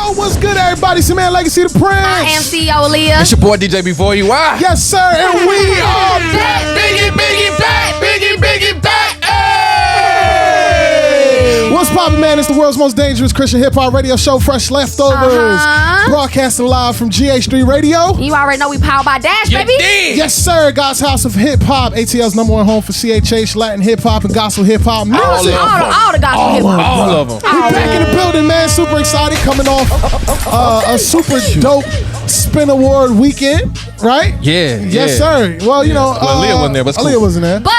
Yo, what's good, everybody? It's your man, Legacy the Prince. I am CEO AALIYAH. It's your boy, DJ B4EY. Yes, sir, and we are back. Biggie back. Hey! What's poppin', man? It's the world's most dangerous Christian hip-hop radio show, Fresh Leftovers. Broadcasting live from GH3 Radio. You already know we powered by Dash, baby. Yes, sir. God's House of Hip-Hop. ATL's #1 home for CHH, Latin hip-hop, and gospel hip-hop music. All the gospel hip-hop. All of them. We're back in the building, man. Super excited. Coming off a super dope Spin Award weekend, right? Yeah. Yes, sir. Well, you know. Aaliyah wasn't there, but it's cool. Aaliyah wasn't there. But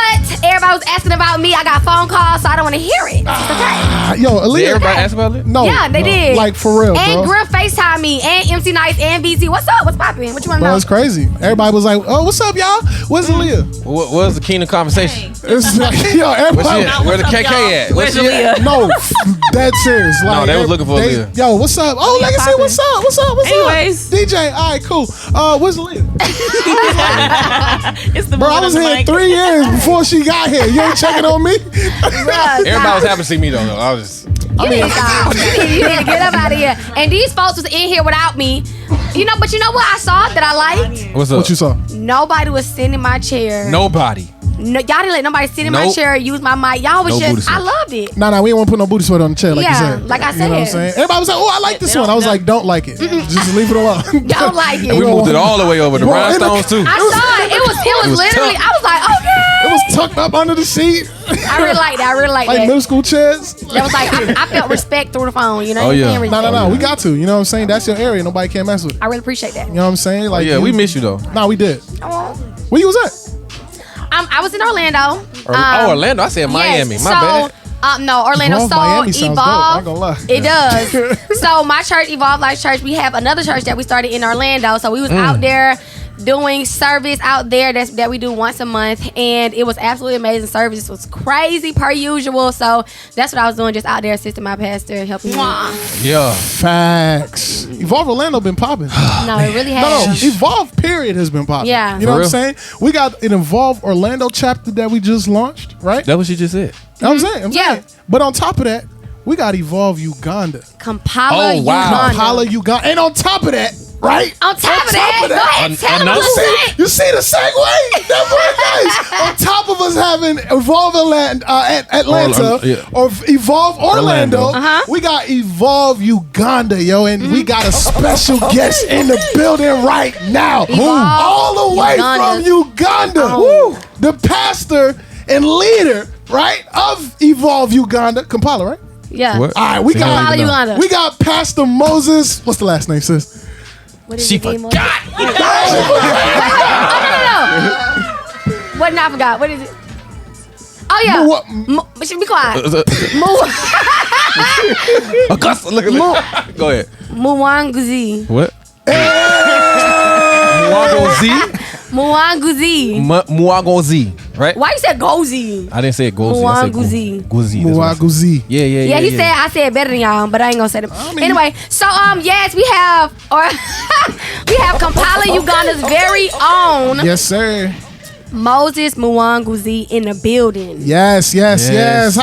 everybody was asking about me. I got phone calls, so I don't want to hear it. It's okay. Yo, Aaliyah. Did everybody ask about it? No. Yeah, they did. Like, for real, and bro. Grill FaceTime me, and MC Nice, and VZ. What's up? What's poppin'? What you want to Bro, know? it's crazy. Everybody was like, oh, what's up, y'all? Where's Aaliyah? What was the kingdom conversation? It's like, yo, everybody. Where the KK at? Where's Aaliyah? No, dead serious. Like, they was looking for Aaliyah. Yo, what's up? Oh, Legacy, poppin'. what's up? What's up? Anyways. DJ, all right, cool. Where's Aaliyah? It's the Bro, I was here 3 years before she got here. You ain't checking on me? Everybody was happy to see me, though. I was just... You need to get up out of here. And these folks was in here without me. But you know what I saw that I liked? What's up? What you saw? Nobody was sitting in my chair. Nobody. No, y'all didn't let nobody sit in my Nope. chair, use my mic. Y'all was No booty just, I sweat. loved it. Nah, we didn't want to put no booty sweat on the chair, like you Yeah, said. like I You know what I'm said. saying? Everybody was like, oh, I like this one. I was like, don't like it. Just leave it alone. Don't like it. And we moved it all the way over to Bro, Rhinestones, too. I saw it. It was literally, tough. I was like, okay. It was tucked up under the seat. I really like that. Like that. middle school chairs. It was like, I felt respect through the phone, you know? Oh, yeah. No. We got to. You know what I'm saying? That's your area. Nobody can mess with it. I really appreciate that. You know what I'm saying? Oh, Like, yeah, we miss you, though. Nah, we did. Oh. Where you was at? I was in Orlando. Orlando. I said Miami. Yes, My bad. No, Orlando. Evolve, So Miami sounds dope. I ain't gonna lie. It does. So my church, Evolve Life Church, we have another church that we started in Orlando. So we was out there doing service out there that we do once a month, and it was absolutely amazing. Service was crazy per usual. So that's what I was doing, just out there assisting my pastor, helping him. Yeah. Facts. Evolve Orlando been popping. No, it really has. No, Evolve period has been popping. Yeah. You know For what I'm real? saying? We got an Evolve Orlando chapter that we just launched, right? That's what she just said. I'm saying. Yeah. But on top of that, we got Evolve Uganda. Kampala, Oh, wow. Uganda. Kampala, Uganda. And on top of that, right? On top of that, go ahead, tell them another what's that. You see the segue? That's very nice. On top of us having Evolve Atlanta yeah. or Evolve Orlando, Uh-huh. we got Evolve Uganda, yo, and we got a special guest in the building right now. Evolve All the way Uganda. from Uganda. Oh. Woo. The pastor and leader, right, of Evolve Uganda, Kampala, right? Yeah. What? All right, we Kampala, got Uganda. we got Pastor Moses. What's the last name, sis? What is She it, Demo? forgot. Oh, no. What? I forgot. What is it? Oh yeah. Should be quiet. Augusta, look at this. Go ahead. Mwanguzi. What? Mwanguzi. Muagozi, right? Why you said Gozi? I didn't say it Gozi. I said Muaguzi. Gozi. Muaguzi. Yeah. Yeah, he said I said better than y'all, but I ain't gonna say them. Anyway, so yes, we have Kampala, Uganda's very own Yes, sir. Moses Mwanguzi in the building. Yes. How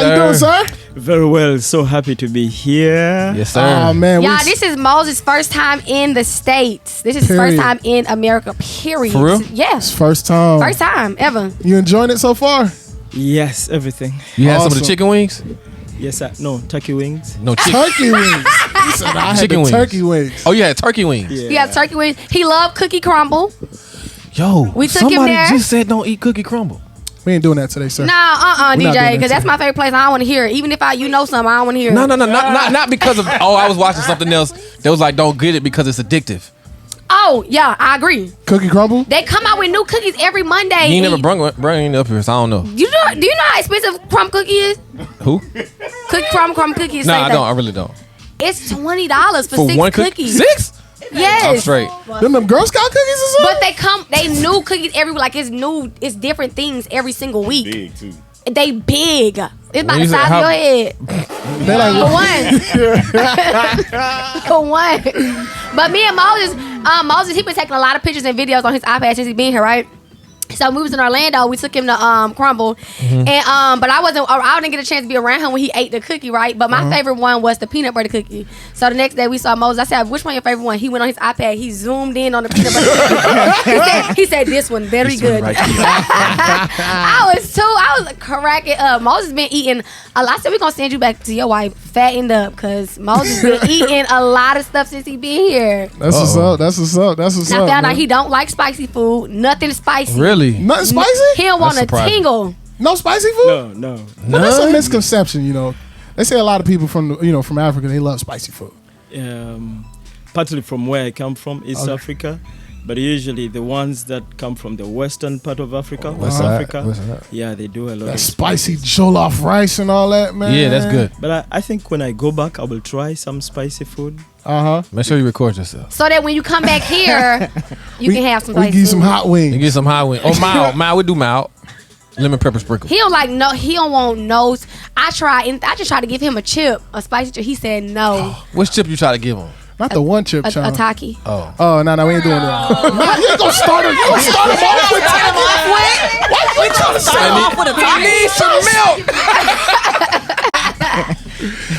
you doing, sir? Very well. So happy to be here. Yes, sir. Oh man, Y'all, this is Moses' first time in the States. This is his Period. first time in America, period. For real? Yes. first time. First time ever. You enjoying it so far? Yes, everything. You had some of Awesome. the chicken wings? Yes, sir. No, turkey wings. No, Turkey wings. He said I had Chicken the wings. turkey wings. Oh, you had turkey wings. Yeah. He has turkey wings. He loved cookie crumble. Yo, We took him somebody there. just said don't eat cookie crumble. We ain't doing that today, sir. Nah, We're not doing DJ, that because that's today. my favorite place. I don't want to hear it. Even if you know something, I don't want to hear it. No, not because of. Oh, I was watching something else. That was like, don't get it because it's addictive. Oh, yeah, I agree. Cookie crumble? They come out with new cookies every Monday. You ain't never bring it up here, so I don't know. Do you know how expensive crumb cookie is? Who? Crumb cookies. Nah, I don't. I really don't. It's $20 for 6 one cookies. 6? Yes. I'm straight. Them Girl Scout cookies or something? But they new cookies every like it's new. It's different things every single week. Big too. They big. It's about you the say size how- of your head. They like, For one. But me and Moses, he been taking a lot of pictures and videos on his iPad since he been here, right? So we was in Orlando. We took him to Crumble, and but I didn't get a chance to be around him when he ate the cookie, right? But my favorite one was the peanut butter cookie. So the next day we saw Moses. I said, "Which one your favorite one?" He went on his iPad. He zoomed in on the peanut butter cookie. he said, "This one, very good." Right I was cracking up. Moses been eating a lot. I said, "We gonna send you back to your wife, fattened up," because Moses been eating a lot of stuff since he been here. That's what's up. That's what's up. That's what's I up. found out man. he don't like spicy food. Nothing spicy. Really? Nothing spicy? He don't want to surprising. tingle. No spicy food? No. Well, that's a misconception, you know. They say a lot of people from Africa, they love spicy food. Partly from where I come from, East Africa, but usually the ones that come from the western part of Africa, West Africa, yeah, they do a lot That of spicy jollof rice and all that, man. Yeah, that's good. But I think when I go back, I will try some spicy food. Make sure you record yourself. So that when you come back here, you can have some We spicy give you some food. hot wings. You get some hot wings. Oh, mild. We do mild. Lemon pepper sprinkle. He don't want no. I just tried to give him a spicy chip. He said no. Which chip you try to give him? Not the one chip, A Sean. taki. Oh. Oh, no, we ain't doing that. Nah, you ain't gonna start him. You gonna start him off with What you trying to start off with a Need some milk.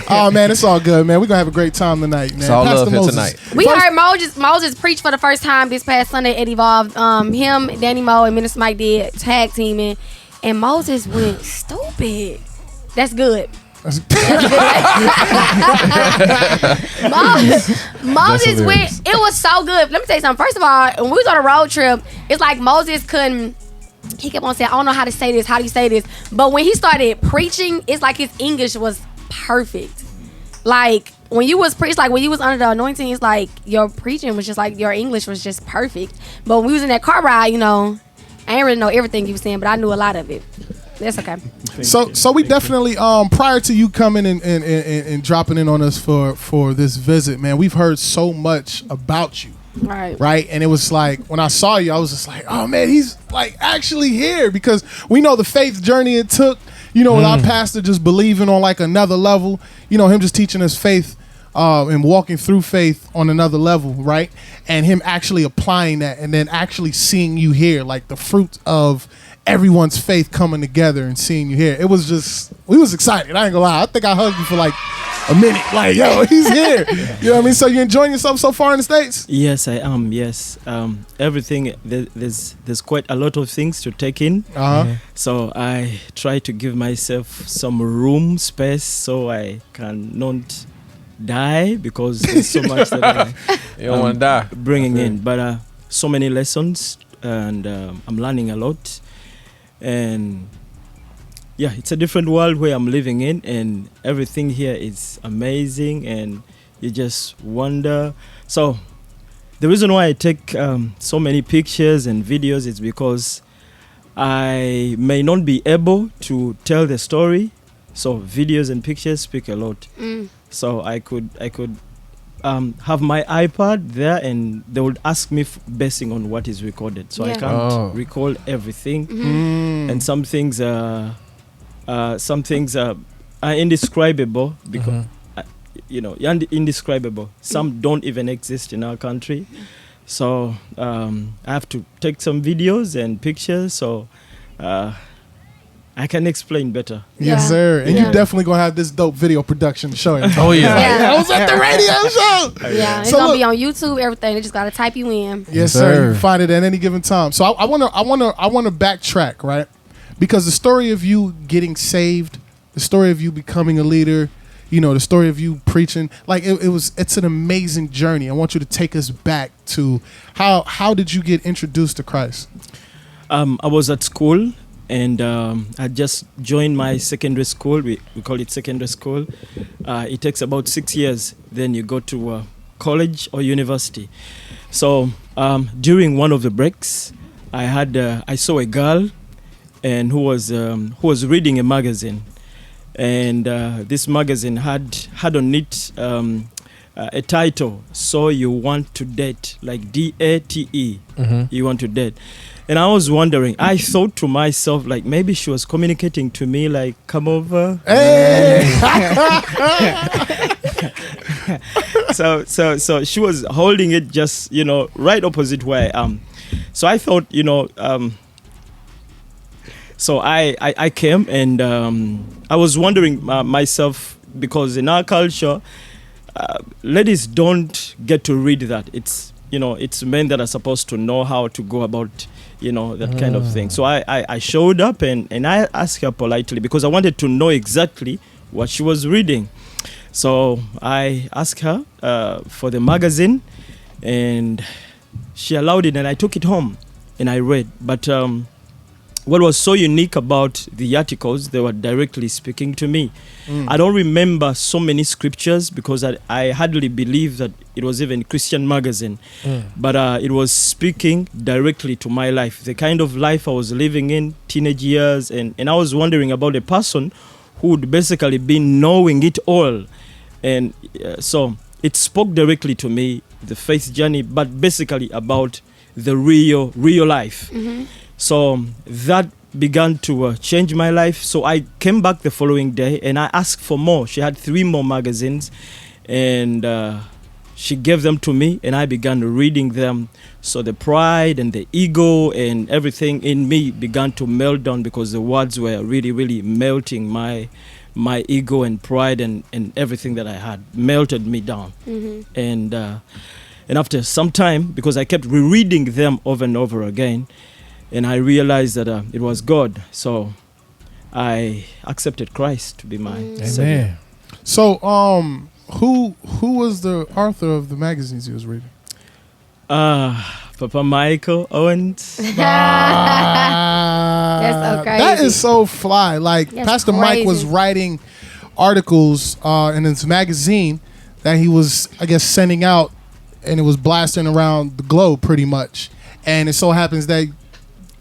Oh, man, it's all good, man. We're gonna have a great time tonight, man. It's all Pastor love here Moses. tonight. We heard Moses preach for the first time this past Sunday at Evolved. Him, Danny Moe, and Minister Mike did tag teaming, and Moses went stupid. That's good. Moses went. It was so good. Let me tell you something. First of all, when we was on a road trip, it's like Moses couldn't. He kept on saying, "I don't know how to say this. How do you say this?" But when he started preaching, it's like his English was perfect. Like when you was preached, like when you was under the anointing, it's like your preaching was just like your English was just perfect. But when we was in that car ride, I didn't really know everything you was saying, but I knew a lot of it. That's okay. So we definitely prior to you coming and dropping in on us for this visit, man, we've heard so much about you. Right. And it was like when I saw you, I was just like, oh man, he's like actually here, because we know the faith journey it took, with our pastor just believing on like another level, him just teaching us faith and walking through faith on another level, right? And him actually applying that and then actually seeing you here, like the fruit of everyone's faith coming together and seeing you here. It was just, we was excited. I ain't gonna lie. I think I hugged you for like a minute. Like, yo, he's here. You know what I mean? So you enjoying yourself so far in the States? Yes, I am. Yes. Everything, there's quite a lot of things to take in. So I try to give myself some room, space, so I can not die, because there's so much that I You don't want to die. bringing in. But so many lessons, and I'm learning a lot. And yeah, it's a different world where I'm living in, and everything here is amazing, and you just wonder. So the reason why I take so many pictures and videos is because I may not be able to tell the story. So videos and pictures speak a lot. So I could have my iPad there, and they would ask me basing on what is recorded. So I can't recall everything, and some things are indescribable, because indescribable. Some don't even exist in our country. So I have to take some videos and pictures, so I can explain better. Yes, sir. And you definitely gonna have this dope video production showing. Oh yeah. I was at the radio show. Yeah, it's So gonna look- be on YouTube, everything. They just gotta type you in. Yes, sir. You can find it at any given time. So I want to backtrack, right? Because the story of you getting saved, the story of you becoming a leader, the story of you preaching, like it's an amazing journey. I want you to take us back to how did you get introduced to Christ? I was at school, and I just joined my secondary school. We call it secondary school. It takes about 6 years. Then you go to college or university. So during one of the breaks, I saw a girl, and who was reading a magazine, and this magazine had on it a title, "So You Want to Date," like DATE. You want to date. And I was wondering, I thought to myself, like, maybe she was communicating to me, like, come over. Hey! So she was holding it just, right opposite where I am. So I thought, So I came, and I was wondering myself, because in our culture, ladies don't get to read that. It's it's men that are supposed to know how to go about that kind of thing. So I showed up, and I asked her politely, because I wanted to know exactly what she was reading. So I asked her for the magazine, and she allowed it, and I took it home and I read. But what was so unique about the articles, they were directly speaking to me. I don't remember so many scriptures, because I hardly believe that it was even Christian magazine. But it was speaking directly to my life, the kind of life I was living in, teenage years. And I was wondering about a person who would basically be knowing it all. And so it spoke directly to me, the faith journey, but basically about the real life. So that began to change my life. So I came back the following day, and I asked for more. She had 3 more magazines, and she gave them to me, and I began reading them. So the pride and the ego and everything in me began to melt down, because the words were really, really melting my ego and pride and everything that I had melted me down. And after some time, because I kept rereading them over and over again, and I realized that it was God. So I accepted Christ to be my Savior. So who was the author of the magazines he was reading? Papa Michael Owens. That's so crazy. That is so fly. Like, That's Pastor crazy. Mike was writing articles in his magazine that he was, I guess, sending out, and it was blasting around the globe pretty much. And it so happens that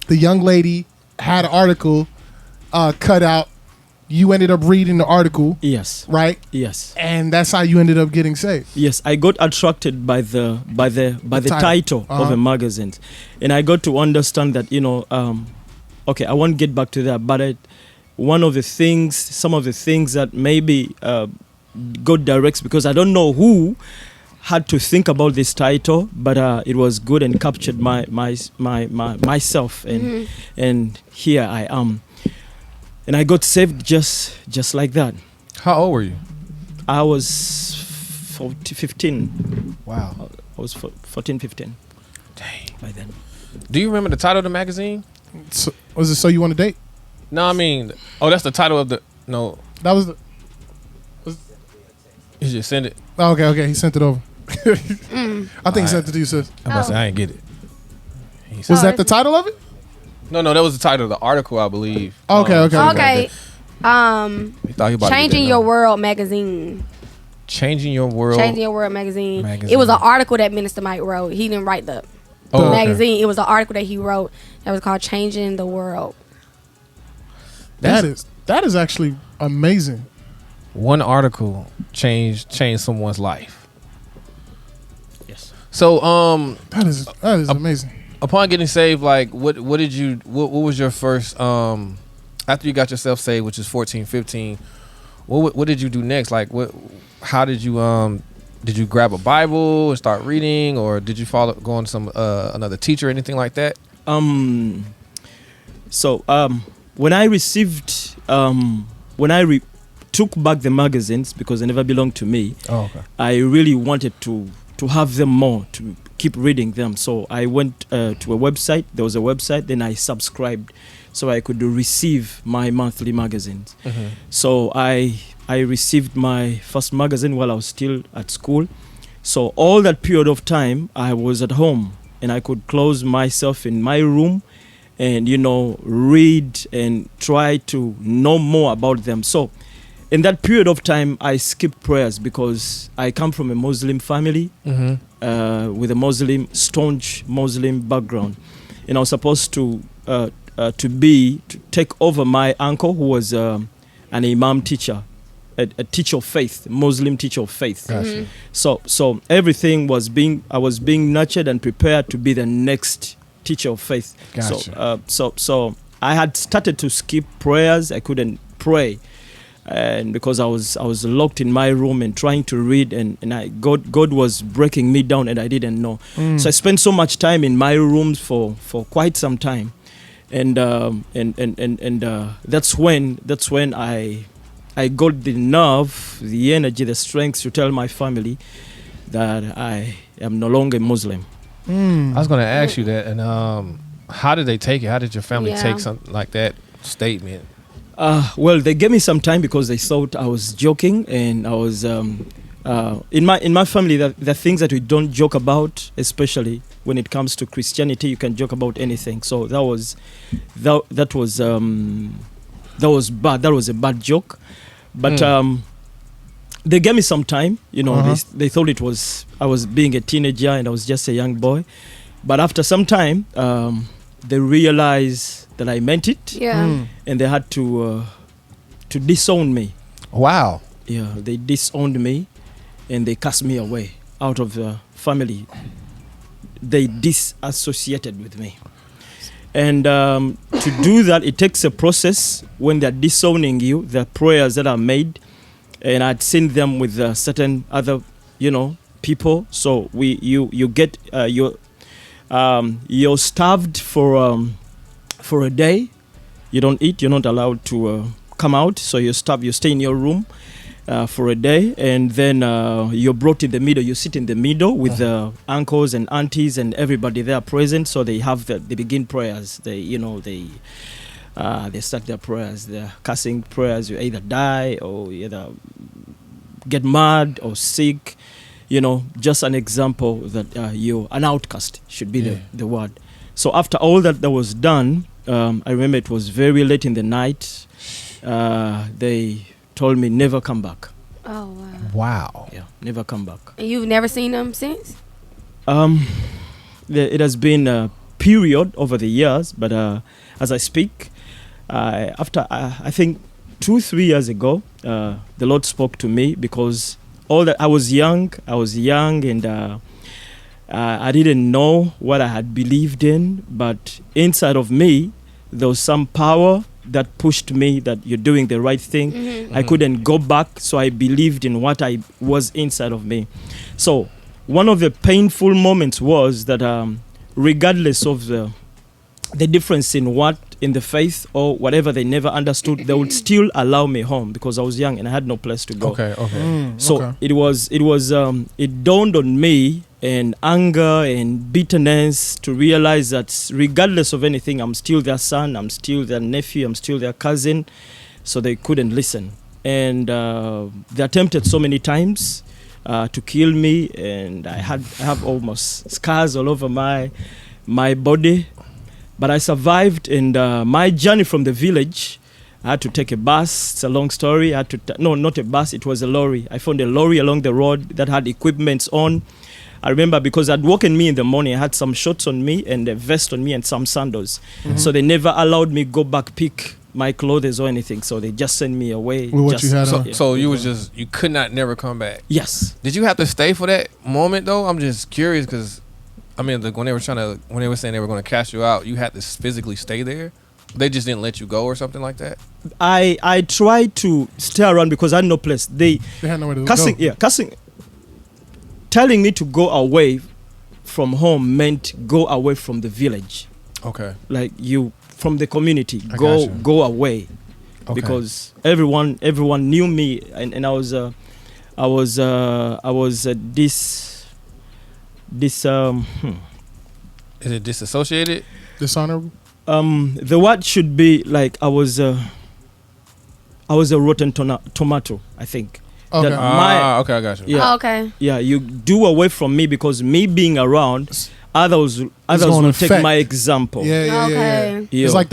the young lady had an article cut out. You ended up reading the article. Yes. Right? Yes. And that's how you ended up getting saved. Yes, I got attracted by the title of a magazine, and I got to understand that okay, I won't get back to that, but some of the things that maybe God directs, because I don't know who had to think about this title, but it was good and captured myself, and here I am. And I got saved just like that. How old were you? I was 15. Wow. I was 14, 15. Dang. By then. Do you remember the title of the magazine? So, was it So You Want to Date? No, I mean, that's the title of the. No, That was the. you just send it. Oh, okay. He sent it over. I think he sent it to you, sis. I must say I didn't get it. Was that the title of it? No, that was the title of the article, I believe. Okay. He thought he about to Changing get Your that. World magazine. Changing Your World. Changing Your World magazine. It was an article that Minister Mike wrote. He didn't write the magazine. It was an article that he wrote that was called Changing the World. That is actually amazing. One article changed someone's life. Yes. So That is amazing. upon getting saved, like what was your first after you got yourself saved, which is 14, 15, what did you do next? Like how did you grab a Bible and start reading, or did you go on some another teacher or anything like that? When I received took back the magazines, because they never belonged to me. Oh, okay. I really wanted to have them more, to keep reading them. So I went to a website. There was a website. Then I subscribed, so I could receive my monthly magazines. Mm-hmm. So I received my first magazine while I was still at school. So all that period of time, I was at home, and I could close myself in my room and read and try to know more about them. So in that period of time, I skipped prayers, because I come from a Muslim family with a staunch Muslim background, and I was supposed to take over my uncle, who was an imam teacher, a teacher of faith, Muslim teacher of faith. Gotcha. So everything I was being nurtured and prepared to be the next teacher of faith. Gotcha. So I had started to skip prayers. I couldn't pray, and because I was locked in my room and trying to read, and God was breaking me down, and I didn't know. So I spent so much time in my rooms for quite some time, and that's when I got the nerve, the energy, the strength to tell my family that I am no longer Muslim. I was going to ask you that, and how did they take it? How did your family take something like that statement? Well, they gave me some time because they thought I was joking, and I was in my family. The things that we don't joke about, especially when it comes to Christianity, you can joke about anything. So that was bad. That was a bad joke, but they gave me some time. They thought I was being a teenager and I was just a young boy, but after some time, they realized that I meant it. Yeah. And they had to disown me. Wow. Yeah, they disowned me, and they cast me away out of the family. They disassociated with me. And to do that, it takes a process. When they're disowning you, the prayers that are made, and I'd seen them with certain other, people. So you get you're starved for a day. You don't eat. You're not allowed to come out. So you're starved. You stay in your room for a day, and then you're brought in the middle. You sit in the middle with uncles and aunties and everybody there present. So they begin prayers. They start their prayers. They're cussing prayers. You either die or you either get mad or sick. Just an example that you're an outcast should be the word. So after all that was done, I remember it was very late in the night. They told me never come back. Oh, wow. Wow. Yeah, never come back. And you've never seen them since? It has been a period over the years, but as I speak, after I think 2-3 years ago, the Lord spoke to me because all that I was young, and I didn't know what I had believed in, but inside of me, there was some power that pushed me that you're doing the right thing. Mm-hmm. I couldn't go back, so I believed in what I was inside of me. So one of the painful moments was that regardless of the difference in the faith or whatever they never understood, they would still allow me home because I was young and I had no place to go. Okay. So it dawned on me in anger and bitterness to realize that regardless of anything, I'm still their son, I'm still their nephew, I'm still their cousin. So they couldn't listen. And they attempted so many times to kill me, and I have almost scars all over my body. But I survived, and my journey from the village, I had to take a bus. It's a long story. No, not a bus. It was a lorry. I found a lorry along the road that had equipments on. I remember because I'd woken me in the morning. I had some shorts on me and a vest on me and some sandals. Mm-hmm. So they never allowed me go back pick my clothes or anything. So they just sent me away. With what you had on? So you could not never come back? Yes. Did you have to stay for that moment though? I'm just curious because when they were saying they were going to cast you out, you had to physically stay there? They just didn't let you go or something like that? I tried to stay around because I had no place. They had nowhere to go. Yeah, telling me to go away from home meant go away from the village. Okay. Like you from the community, go away. Okay. Because everyone knew me, and I was this. Is it disassociated? Dishonorable? The word should be like I was a rotten tomato, I think. Okay. Okay, I got you. Yeah. Oh, okay. Yeah, you do away from me because me being around, others will take my example. Yeah. Okay. Yeah. It's like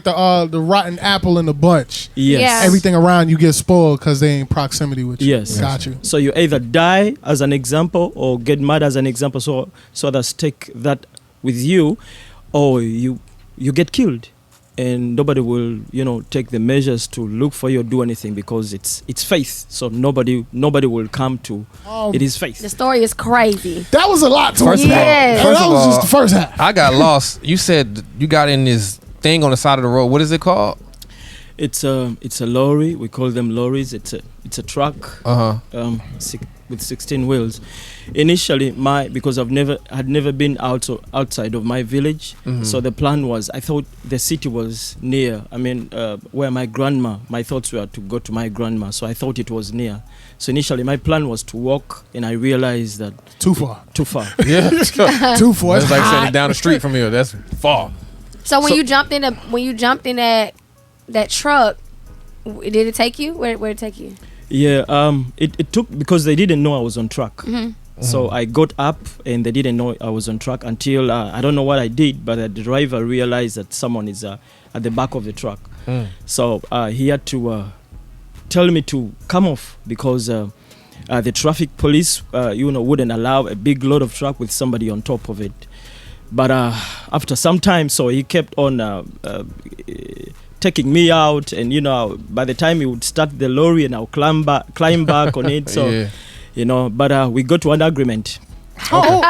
the rotten apple in the bunch. Yes. Yeah. Everything around you gets spoiled because they in proximity with you. Yes. Got you. So you either die as an example or get mad as an example, so others take that with you, or you get killed, and nobody will take the measures to look for you or do anything because it's faith. So nobody will come to it is faith. The story is crazy. That was a lot to First of all, that was just the first half. I got lost. You said you got in this thing on the side of the road. What is it called? It's a lorry. We call them lorries. It's a truck. With 16 wheels. Initially, because I've never been outside of my village. So the plan was, I thought the city was near. I mean, where my thoughts were to go to my grandma. So I thought it was near. So initially, my plan was to walk, and I realized that too far. Yeah, too far. It's like sitting down the street from here. That's far. So when you jumped in that truck, did it take you? Where did it take you? Yeah, it took, because they didn't know I was on track. So I got up and they didn't know I was on track until I don't know what I did, but the driver realized that someone is at the back of the truck. So he had to tell me to come off, because the traffic police wouldn't allow a big load of truck with somebody on top of it. But after some time, so he kept on taking me out, and by the time he would start the lorry, and I'll climb back on it. So but we got to an agreement. How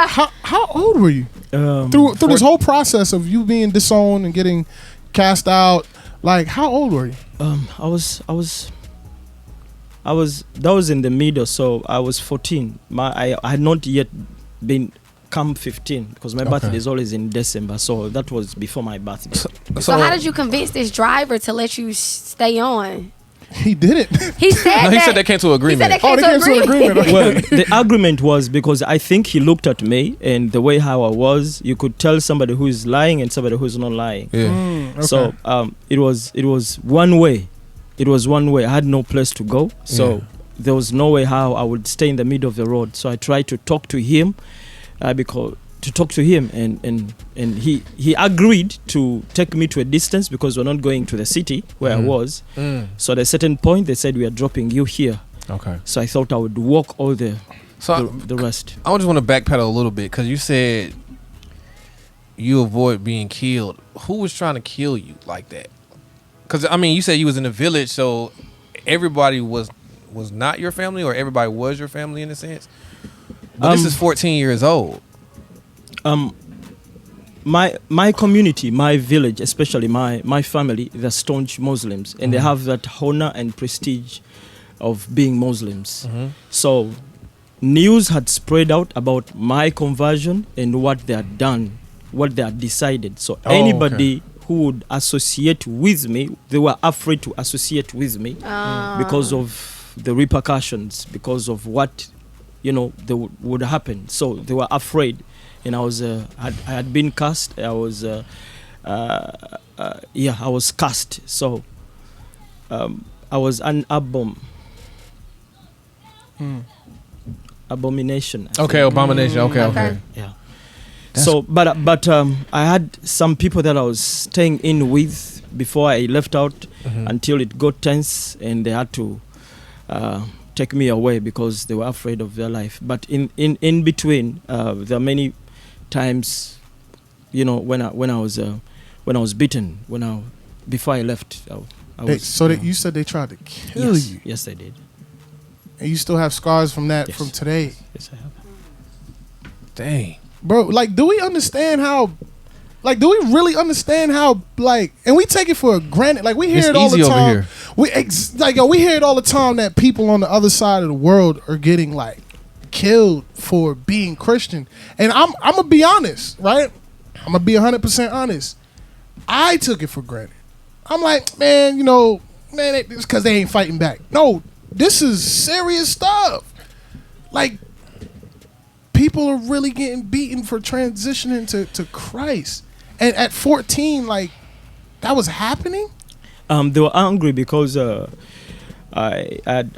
old were you through this whole process of you being disowned and getting cast out? Like, how old were you? I was that was in the middle, so I was 14. I had not yet come 15, because my birthday is always in December, so that was before my birthday. So how did you convince this driver to let you stay on? He didn't. He said he said they came to an agreement. They came to an agreement. Well, the agreement was because I think he looked at me, and the way how I was, you could tell somebody who is lying and somebody who is not lying. Yeah. So it was one way. It was one way. I had no place to go, so there was no way how I would stay in the middle of the road. So I tried to talk to him. And he agreed to take me to a distance, because we're not going to the city where I was. So at a certain point they said, we are dropping you here. Okay. So I thought I would walk all the rest. I just want to backpedal a little bit, because you said you avoid being killed. Who was trying to kill you like that? Because I mean, you said you was in a village, so everybody was not your family, or everybody was your family in a sense. But this is 14 years old. My community, my village, especially my family, they're staunch Muslims, and they have that honor and prestige of being Muslims. So news had spread out about my conversion and what they had done, what they had decided. So anybody who would associate with me, they were afraid to associate with me because of the repercussions, because of what would happen. So they were afraid, and I had been cast. I was cast. So I was an abomination. Okay, abomination. Okay. Yeah. So, but I had some people that I was staying in with before I left out until it got tense, and they had to take me away because they were afraid of their life. But in between, there are many times, when I was beaten, before I left. You said they tried to kill you. Yes, they did. And you still have scars from that from today. Yes, I have. Dang, bro. Like, do we really understand how? And we take it for granted. Like, we hear it all the time. We hear it all the time that people on the other side of the world are getting like killed for being Christian. And I'm gonna be honest, right? I'm gonna be 100% honest. I took it for granted. I'm like, man, it's because they ain't fighting back. No, this is serious stuff. Like, people are really getting beaten for transitioning to Christ. And at 14, like, that was happening? They were angry because I had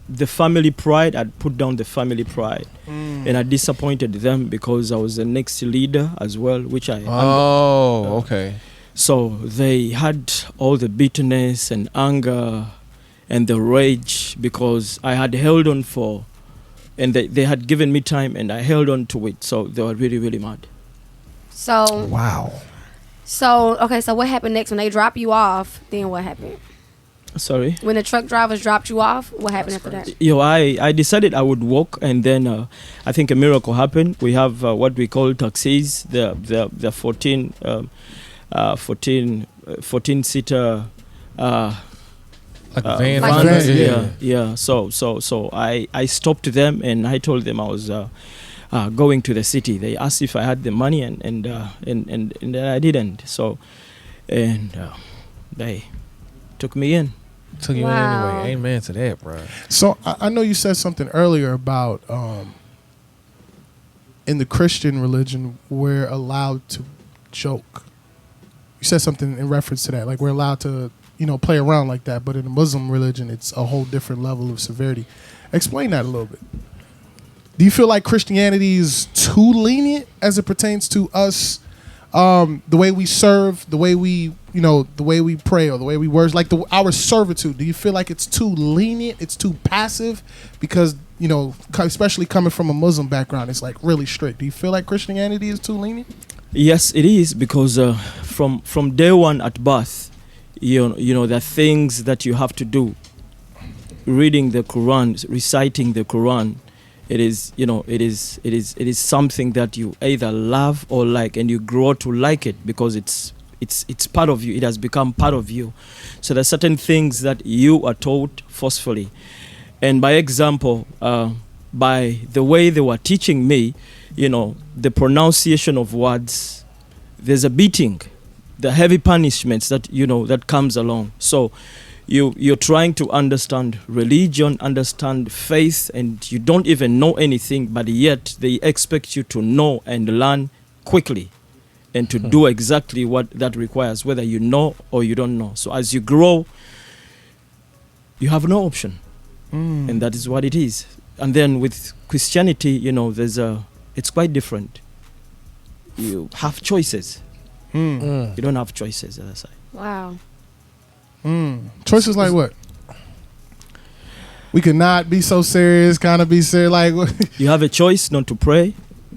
the family pride. I'd put down the family pride, and I disappointed them because I was the next leader as well, which I. Okay. So they had all the bitterness and anger and the rage because I had held on for, and they had given me time and I held on to it. So they were really, really mad. So wow. So okay, so what happened next when they drop you off? Then what happened? Sorry. When the truck drivers dropped you off, what happened after that? I decided I would walk, and then I think a miracle happened. We have what we call taxis, the 14 seater Like van. vans. Yeah. So I stopped them, and I told them I was going to the city. They asked if I had the money, and I didn't. So, and they took me in. Took you in anyway. Amen to that, bro. So I know you said something earlier about in the Christian religion we're allowed to joke. You said something in reference to that, like we're allowed to, play around like that. But in the Muslim religion, it's a whole different level of severity. Explain that a little bit. Do you feel like Christianity is too lenient as it pertains to us? The way we serve, the way we, the way we pray, or the way we worship, like our servitude. Do you feel like it's too lenient? It's too passive? Because, especially coming from a Muslim background, it's like really strict. Do you feel like Christianity is too lenient? Yes, it is, because from day one at birth, the things that you have to do, reading the Quran, reciting the Quran, it is something that you either love or like, and you grow to like it because it's part of you. It has become part of you. So there's certain things that you are taught forcefully, and by example, by the way they were teaching me, the pronunciation of words, there's a beating, the heavy punishments that that comes along. So you're trying to understand religion, understand faith, and you don't even know anything, but yet they expect you to know and learn quickly and to do exactly what that requires, whether you know or you don't know. So as you grow, you have no option. And that is what it is. And then with Christianity, it's quite different. You have choices. You don't have choices, as I say. Wow. Choices like what? We could not be so serious, kind of be serious. Like you have a choice not to pray.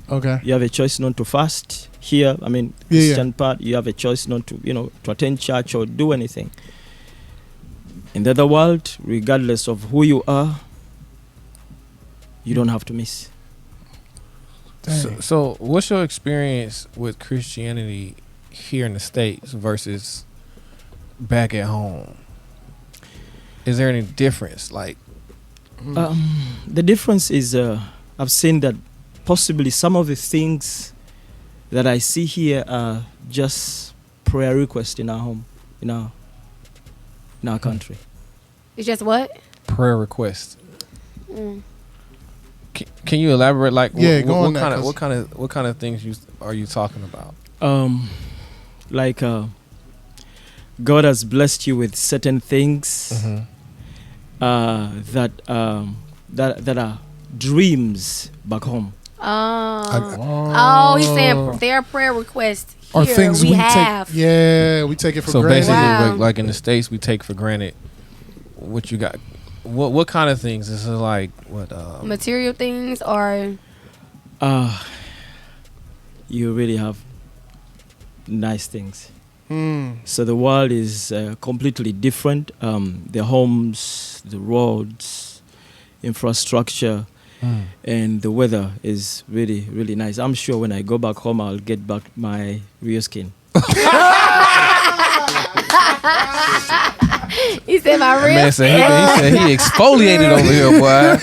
Okay. You have a choice not to fast. Here, Christian part, you have a choice not to, to attend church or do anything. In the other world, regardless of who you are, you don't have to miss. So what's your experience with Christianity here in the States versus back at home? Is there any difference? Like, the difference is I've seen that possibly some of the things that I see here are just prayer requests in our home, in our country. It's just what? Prayer requests. Can you elaborate? Like, what kind of things are you talking about? Like God has blessed you with certain things that are dreams back home. He's saying their prayer requests or here things we have. We take it for so granted. So basically, Wow. like in the States, we take for granted what you got. What kind of things? This is like what Material things or you really have nice things. So the world is completely different. The homes, the roads, infrastructure, and the weather is really, really nice. I'm sure when I go back home, I'll get back my real skin. He said my real man said he said he exfoliated over here, boy.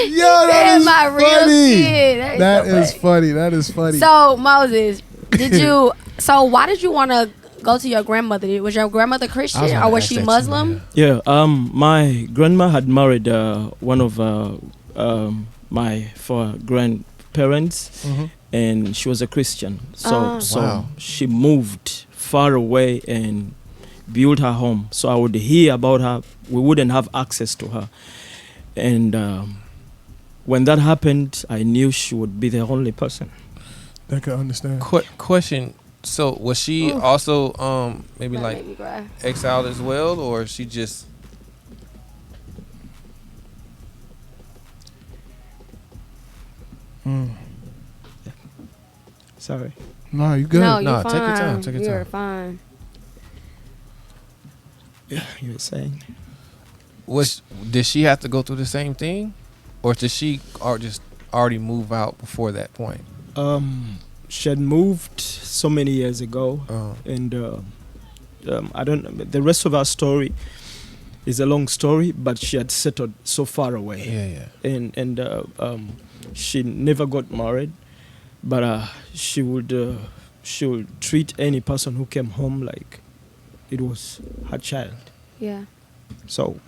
Yo, that is my real funny. skin. That is funny. So Moses, so why did you want to go to your grandmother? Was your grandmother Christian or was she Muslim? Yeah, my grandma had married one of my four grandparents, and she was a Christian. So she moved far away and built her home. So I would hear about her. We wouldn't have access to her. And when that happened, I knew she would be the only person I can understand. Question. So was she also maybe That like made me cry. exiled as well, or she just? Sorry. No, you good. No, you're No, fine. take your time, take your You're time. fine. Yeah, you were saying. Did she have to go through the same thing, or did she just already move out before that point? She had moved so many years ago, and I don't. The rest of our story is a long story, but she had settled so far away. Yeah. And she never got married, but she would treat any person who came home like it was her child. Yeah. So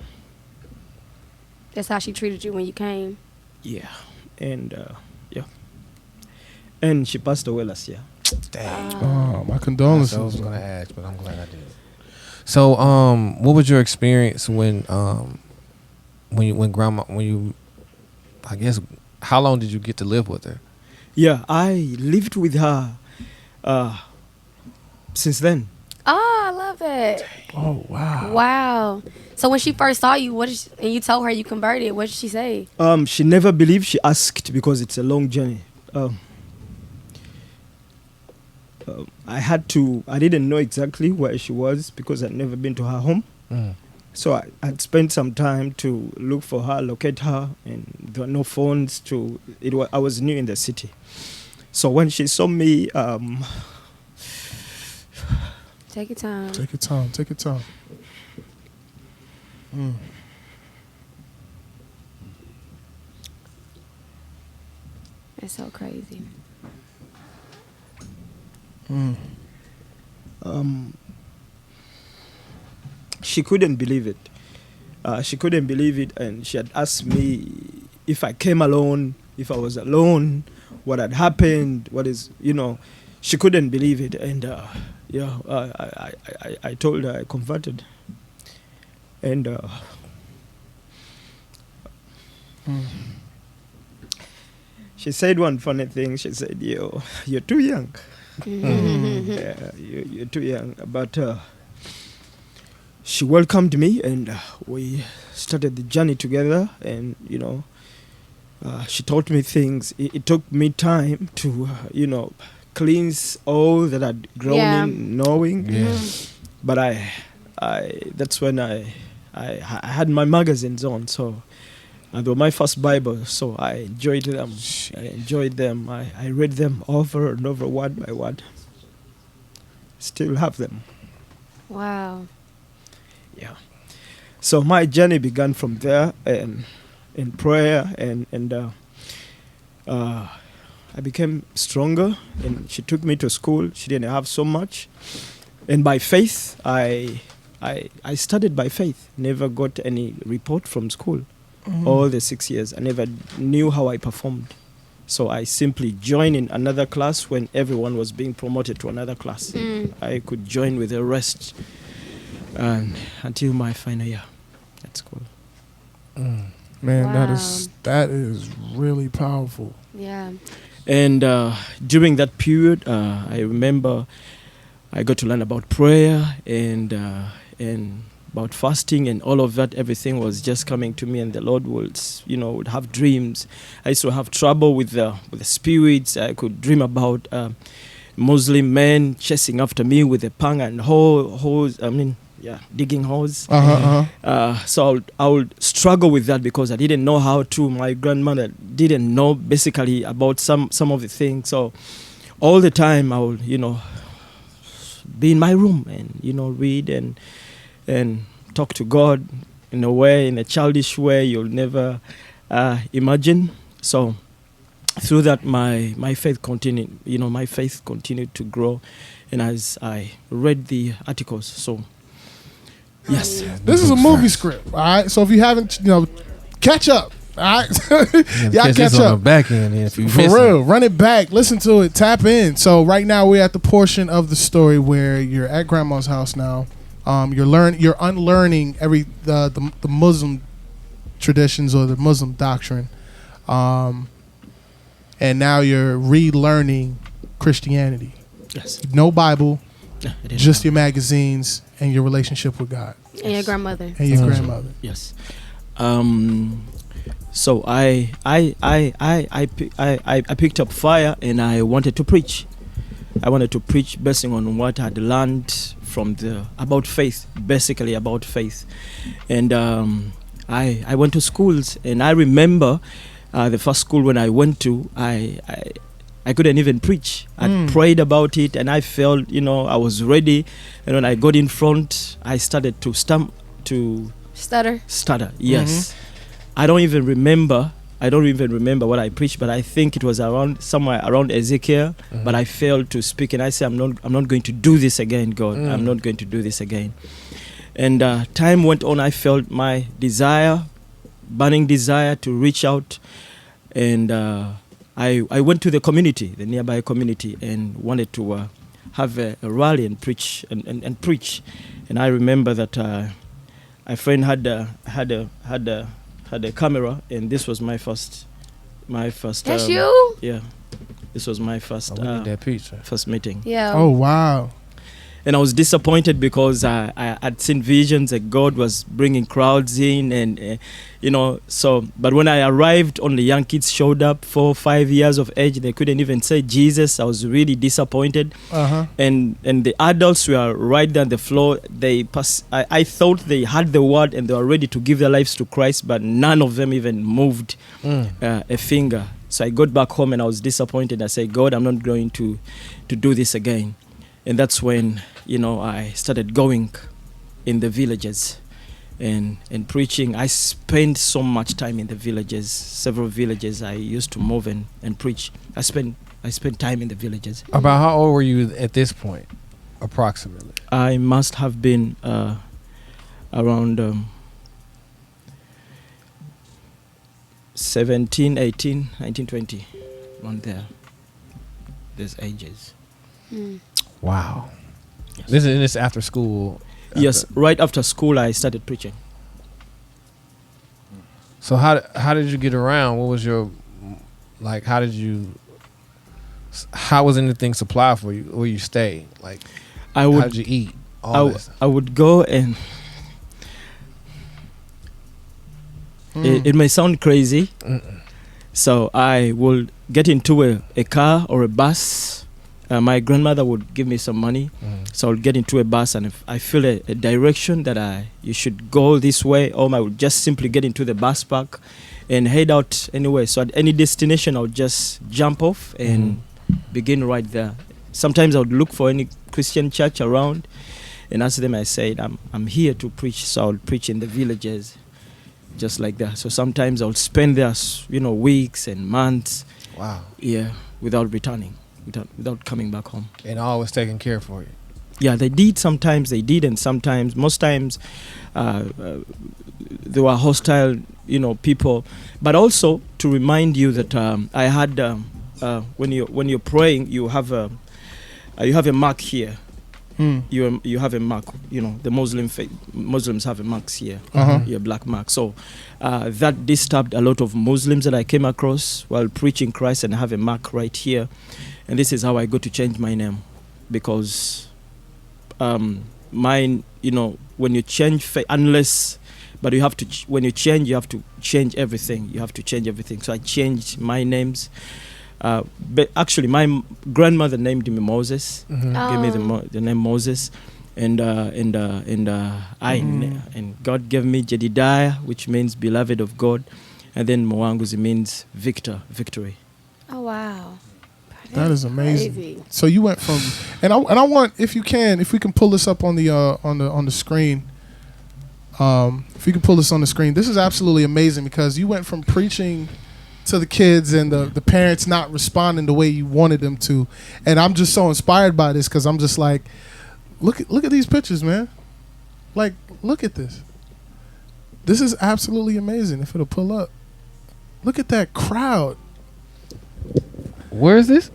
that's how she treated you when you came. Yeah, and yeah, and she passed away last year. Dang. Oh, my condolences. I was gonna ask, but I'm glad I did. So, what was your experience when you, I guess, how long did you get to live with her? Yeah, I lived with her since then. Oh, I love it. Oh, wow. Wow. So when she first saw you, and you told her you converted, what did she say? She never believed. She asked because it's a long journey. I didn't know exactly where she was because I'd never been to her home. So I had spent some time to look for her, locate her, and there were no phones I was new in the city. So when she saw me, take your time. Take your time. Take your time. That's so crazy. She couldn't believe it. She couldn't believe it, and she had asked me if I came alone, if I was alone, what had happened, she couldn't believe it, and I told her I converted, and she said one funny thing. She said, "You're too young." Yeah, you're too young, but she welcomed me, and we started the journey together, and she taught me things. It took me time to cleanse all that I'd grown in knowing. But I that's when I had my magazines on, so they were my first Bible, so I enjoyed them. I read them over and over, word by word. Still have them. Wow. Yeah. So my journey began from there, and in prayer, and I became stronger, and she took me to school. She didn't have so much, and by faith, I studied by faith. Never got any report from school. All the 6 years, I never knew how I performed. So I simply joined in another class when everyone was being promoted to another class. I could join with the rest, and until my final year at school. Man, Wow. that is really powerful. Yeah. And during that period, I remember I got to learn about prayer and about fasting and all of that. Everything was just coming to me, and the Lord would have dreams. I used to have trouble with the spirits. I could dream about Muslim men chasing after me with a panga and hose. Digging holes. So I would struggle with that because I didn't know how to. My grandmother didn't know basically about some of the things. So all the time I would, be in my room and, read and talk to God in a childish way you'll never imagine. So through that, my faith continued. My faith continued to grow, and as I read the articles, so. Yes. This is a movie script, all right? So if you haven't, catch up, all right? Y'all catch on up. the back end, if you For missing. real, run it back, listen to it, tap in. So right now we're at the portion of the story where you're at grandma's house now. You're unlearning the Muslim traditions or the Muslim doctrine, and now you're relearning Christianity. Yes. No Bible, Yeah, it is. just your magazines and your relationship with God And your grandmother. and your grandmother. Yes. So I picked up fire and I wanted to preach. I wanted to preach based on what I had learned from about faith, basically about faith. And I went to schools, and I remember the first school when I went to, I couldn't even preach. I prayed about it, and I felt, I was ready. And when I got in front, I started to stutter. Yes. I don't even remember what I preached, but I think it was somewhere around Ezekiel. But I failed to speak, and I said, I'm not going to do this again, God. I'm not going to do this again. And time went on. I felt my burning desire to reach out, and I went to the nearby community, and wanted to have a rally and preach and preach. And I remember that a friend had a camera, and this was my first. That's you? Yeah, this was my first. We need that picture. First meeting. Yeah. Oh wow. And I was disappointed because I had seen visions that God was bringing crowds in, and but when I arrived, only young kids showed up, 4 or 5 years of age. They couldn't even say Jesus. I was really disappointed. And the adults were right there on the floor. I thought they had the word and they were ready to give their lives to Christ, but none of them even moved a finger. So I got back home and I was disappointed. I said, God, I'm not going to do this again. And that's when I started going in the villages and preaching. I spent so much time in the villages, several villages I used to move and preach. I spent time in the villages. About how old were you at this point, approximately? I must have been around 17, 18, 19, 20, around there. These ages. Wow. Yes. This is after school? Yes, right after school I started preaching. So how did you get around? What was your, how was anything supplied for you? Where you stay? How did you eat? I would go and it may sound crazy. So I would get into a car or a bus. My grandmother would give me some money, so I would get into a bus, and if I feel a direction that you should go this way, or I would just simply get into the bus park and head out anywhere. So at any destination, I would just jump off and begin right there. Sometimes I would look for any Christian church around and ask them. I said, I'm here to preach, so I would preach in the villages, just like that. So sometimes I would spend there, weeks and months. Wow. Yeah, without returning. Without coming back home. And always taking care for you. Yeah, they did. Sometimes they did, and most times, they were hostile, people. But also to remind you that I had when you're praying, you have a mark here. You have a mark. The Muslims have a mark here. Your black mark. So that disturbed a lot of Muslims that I came across while preaching Christ, and have a mark right here. And this is how I got to change my name, because mine, when you change but you have to when you change, you have to change everything. You have to change everything. So I changed my names. But actually, my grandmother named me Moses. Gave me the name Moses, and God gave me Jedidiah, which means beloved of God, and then Mwanguzi means victory. Oh wow. That is amazing. Crazy. So you went from, and I want, if we can pull this up on the screen. If you can pull this on the screen, this is absolutely amazing, because you went from preaching to the kids and the parents not responding the way you wanted them to, and I'm just so inspired by this, because I'm just like, look at these pictures, man. Look at this. This is absolutely amazing. If it'll pull up, look at that crowd. Where is this?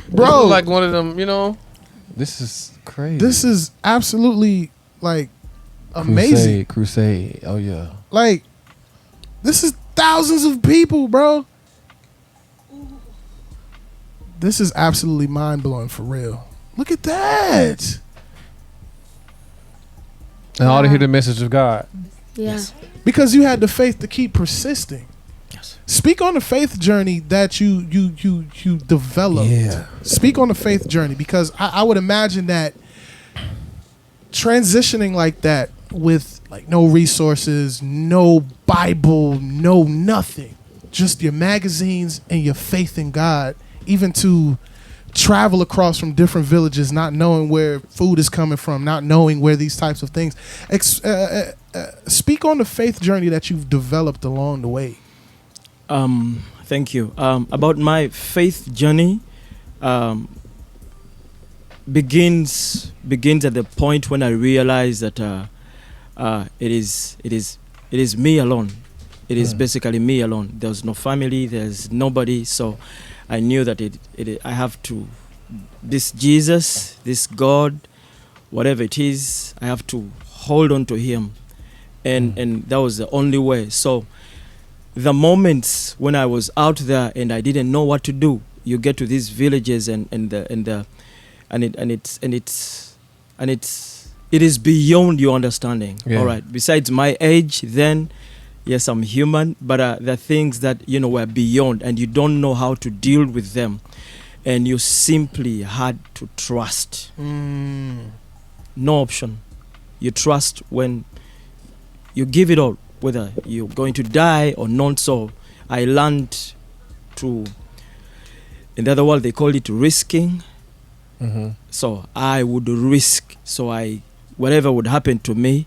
Bro, like one of them, this is crazy. This is absolutely amazing. Crusade. Oh yeah. This is thousands of people, bro. This is absolutely mind-blowing, for real. Look at that. And all to hear the message of God. Yeah. Yes. Because you had the faith to keep persisting. Yes. Speak on the faith journey that you developed. Yeah. Speak on the faith journey, because I would imagine that transitioning like that with like no resources, no Bible, no nothing, just your magazines and your faith in God, even to travel across from different villages, not knowing where food is coming from, not knowing where these types of things. Speak on the faith journey that you've developed along the way. Thank you. About my faith journey, begins at the point when I realized that it is me alone. It is basically me alone. There's no family. There's nobody. So I knew that I have to, this Jesus, this God, whatever it is, I have to hold on to Him, and that was the only way. So the moments when I was out there and I didn't know what to do, you get to these villages it is beyond your understanding. Yeah. All right. Besides my age, then yes, I'm human, but the things that were beyond, and you don't know how to deal with them, and you simply had to trust. No option. You trust when you give it all, whether you're going to die or not. So I learned to, in the other world they call it risking. So I would risk. So whatever would happen to me,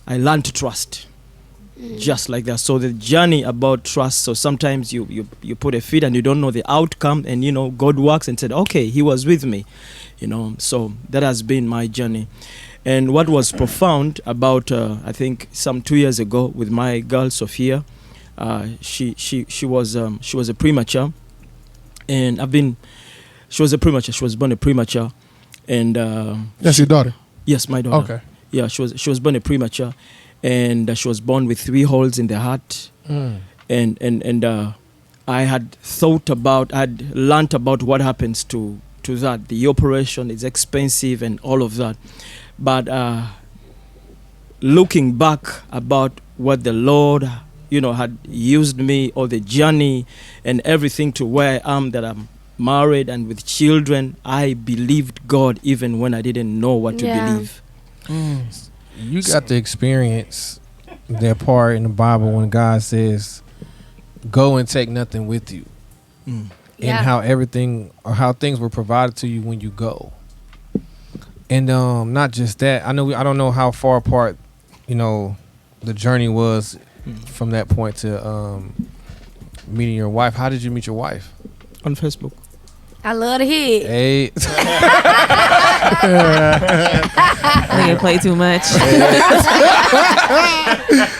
I learned to trust. Just like that. So the journey about trust. So sometimes you put a feed and you don't know the outcome, and God works and said, okay, He was with me. So that has been my journey. And what was profound about I think some 2 years ago with my girl Sophia, she was a premature, and she was a premature. She was born a premature, and that's your daughter. Yes, my daughter. Okay. Yeah, she was born a premature, and she was born with 3 holes in the heart. And I had learned about what happens to that. The operation is expensive and all of that. But looking back about what the Lord, had used me, or the journey and everything to where I am, that I'm married and with children, I believed God even when I didn't know what to believe. You got to experience that part in the Bible when God says, "Go and take nothing with you," and how things were provided to you when you go. And not just that, I don't know how far apart, the journey was from that point to meeting your wife. How did you meet your wife? On Facebook. I love to hear it. Hey. I didn't play too much.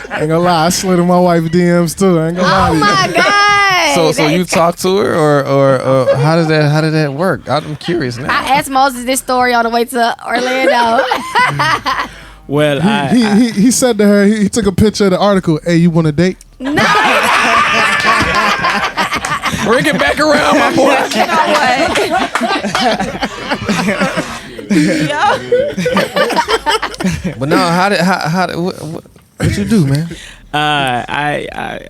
I ain't gonna lie, I slid in my wife's DMs too. I ain't gonna lie. Oh my God. So you talked to her, or how did that work? I'm curious now. I asked Moses this story on the way to Orlando. Well, he said to her, he took a picture of the article. Hey, you want to date? No. Bring it back around, my boy. You know what? But no, what you do, man? I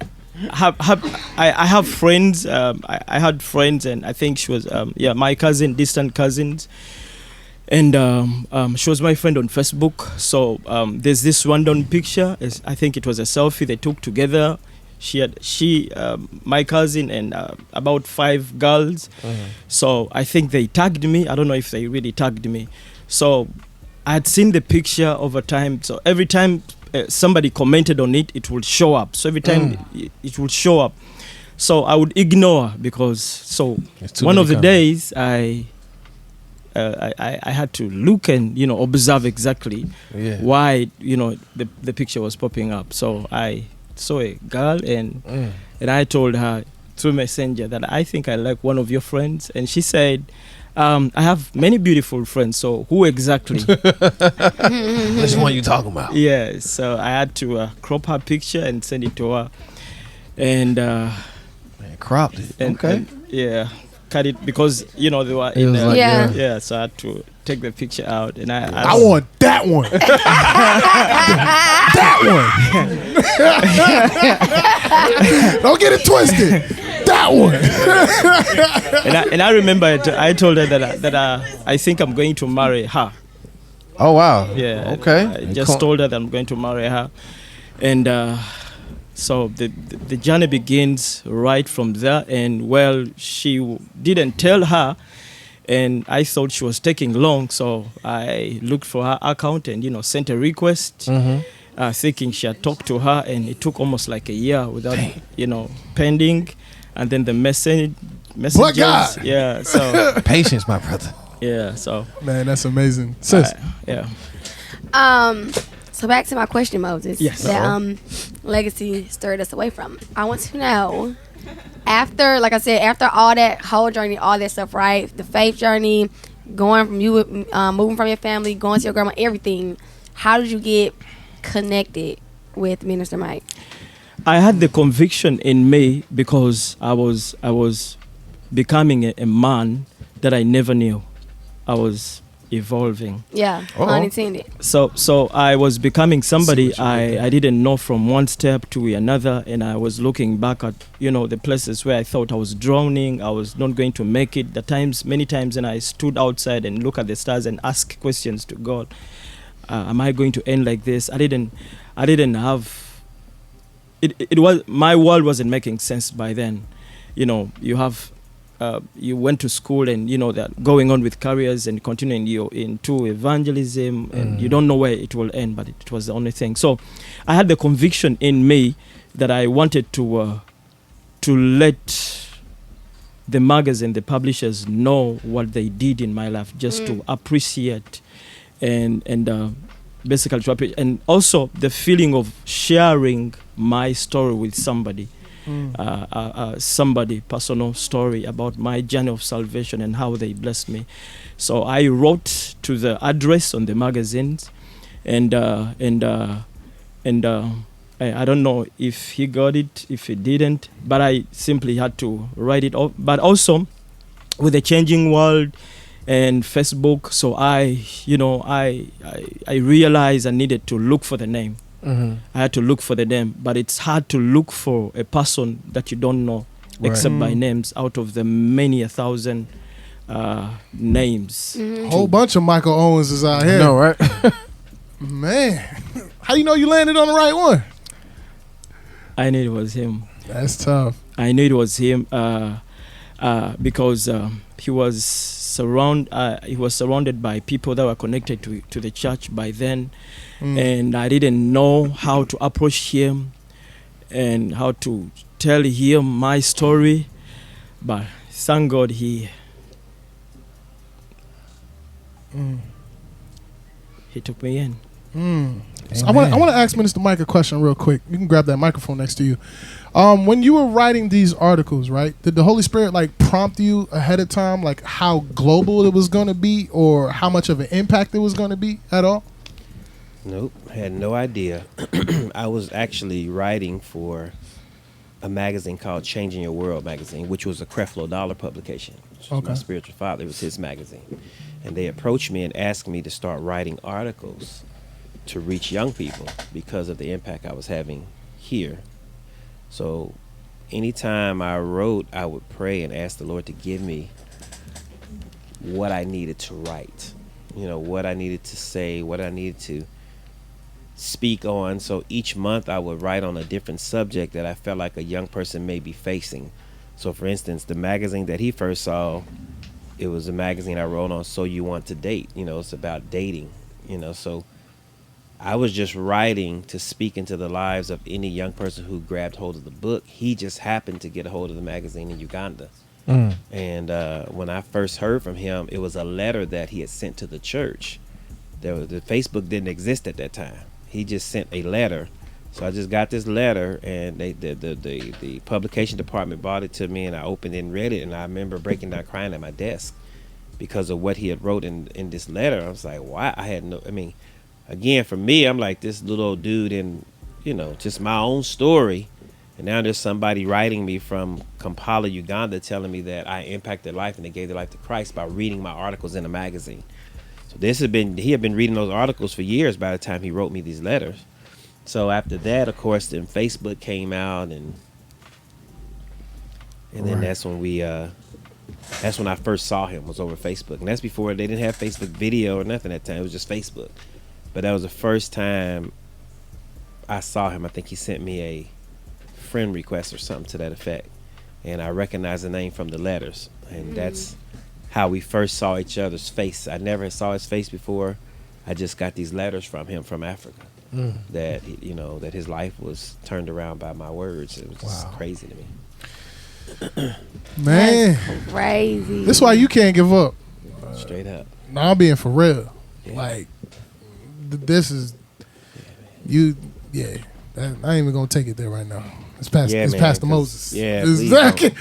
have friends. I had friends, and I think she was my cousin, distant cousins, and she was my friend on Facebook. So there's this random picture. I think it was a selfie they took together. My cousin, and about 5 girls. So I think they tagged me. I don't know if they really tagged me. So I had seen the picture over time. So every time somebody commented on it, it would show up. So every time it would show up. So I would ignore, because one of the days I had to look and observe exactly why the picture was popping up. So I saw a girl, and I told her through Messenger that I think I like one of your friends, and she said, I have many beautiful friends, so who exactly? Which one you talking about? Yeah, so I had to crop her picture and send it to her, and cropped it. And cut it because they were in so I had to take the picture out, and I want that one. That one. Don't get it twisted. That one. and I remember I told her that I think I'm going to marry her. Oh wow. Yeah. Okay. I just told her that I'm going to marry her, and so the journey begins right from there. And well, she didn't tell her, and I thought she was taking long, so I looked for her account and sent a request, thinking she had talked to her, and it took almost like a year without pending, and then the messages. God. Yeah. So patience, my brother. yeah. So Man, that's amazing. Sis. yeah. So back to my question, Moses. Yes. That legacy stirred us away from. I want to know, after, like I said, after all that whole journey, all that stuff, right? The faith journey, going from you, moving from your family, going to your grandma, everything. How did you get connected with Minister Mike? I had the conviction in me because I was becoming a man that I never knew. I was evolving. Yeah, pun intended. So I was becoming somebody I didn't know from one step to another, and I was looking back at the places where I thought I was drowning, I was not going to make it. Many times, and I stood outside and look at the stars and ask questions to God. Am I going to end like this? I didn't have. It was, my world wasn't making sense by then. You have. You went to school, and that going on with careers and continuing into evangelism, and you don't know where it will end, but it was the only thing. So I had the conviction in me that I wanted to let the magazine, the publishers, know what they did in my life, just to appreciate and basically to appreciate, and also the feeling of sharing my story with somebody. Somebody personal story about my journey of salvation and how they blessed me. So I wrote to the address on the magazines, and I don't know if he got it, if he didn't, but I simply had to write it off. But also with the changing world and Facebook, so I realized I needed to look for the name. I had to look for the name, but it's hard to look for a person that you don't know, except by names, out of the many 1,000 names. A whole bunch of Michael Owens is out here. I know, right? Man, how do you know you landed on the right one? I knew it was him. That's tough. I knew it was him because he was surrounded by people that were connected to the church by then. And I didn't know how to approach him and how to tell him my story, but thank God he took me in. So I want to ask Minister Mike a question real quick. You can grab that microphone next to you. When you were writing these articles, right, did the Holy Spirit prompt you ahead of time, how global it was going to be, or how much of an impact it was going to be at all? Nope, I had no idea. I was actually writing for a magazine called Changing Your World magazine, which was a Creflo Dollar publication. Which was my spiritual father. It was his magazine. And they approached me and asked me to start writing articles to reach young people because of the impact I was having here. So anytime I wrote, I would pray and ask the Lord to give me what I needed to write, what I needed to say, what I needed to speak on. So each month I would write on a different subject that I felt like a young person may be facing. So for instance, the magazine that he first saw, it was a magazine I wrote on So You Want to Date. It's about dating, so I was just writing to speak into the lives of any young person who grabbed hold of the book. He just happened to get a hold of the magazine in Uganda. And when I first heard from him, it was a letter that he had sent to the church. The Facebook didn't exist at that time. He just sent a letter. So I just got this letter, and the publication department brought it to me, and I opened it and read it, and I remember breaking down crying at my desk because of what he had wrote in this letter. I was like, why? Again, for me, I'm like this little old dude in, just my own story. And now there's somebody writing me from Kampala, Uganda, telling me that I impacted life and they gave their life to Christ by reading my articles in a magazine. he had been reading those articles for years by the time he wrote me these letters. So after that, of course, then Facebook came out, and then that's when that's when I first saw him, was over Facebook. And that's before they didn't have Facebook video or nothing at that time. It was just Facebook. But that was the first time I saw him. I think he sent me a friend request or something to that effect. And I recognized the name from the letters. And that's how we first saw each other's face. I never saw his face before. I just got these letters from him from Africa. That, you know, that his life was turned around by my words. It was just crazy to me. Man, that's crazy. That's why you can't give up. Straight up. No, I'm being for real. Yeah. Like, this is you. Yeah, I ain't even gonna take it there right now. It's past. It's past the Moses. Yeah, exactly.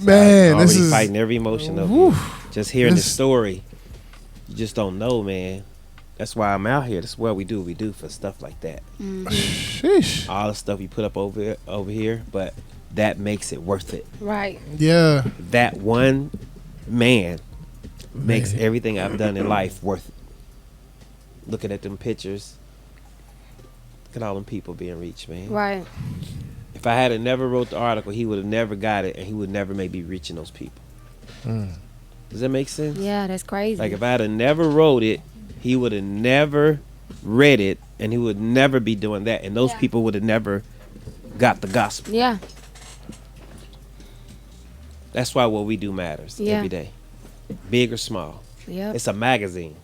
Man, this is fighting every emotion of just hearing the story. You just don't know, man. That's why I'm out here. That's what we do for stuff like that. Sheesh. All the stuff we put up over here, but that makes it worth it. Right. Yeah. That one man makes everything I've done in life worth it. Looking at them pictures, look at all them people being reached, man. Right. If I had never wrote the article, he would have never got it, and he would never maybe reaching those people. Does that make sense? Yeah, that's crazy. Like if I had never wrote it, he would have never read it, and he would never be doing that, and those people would have never got the gospel. Yeah. That's why what we do matters every day, big or small. Yeah. It's a magazine.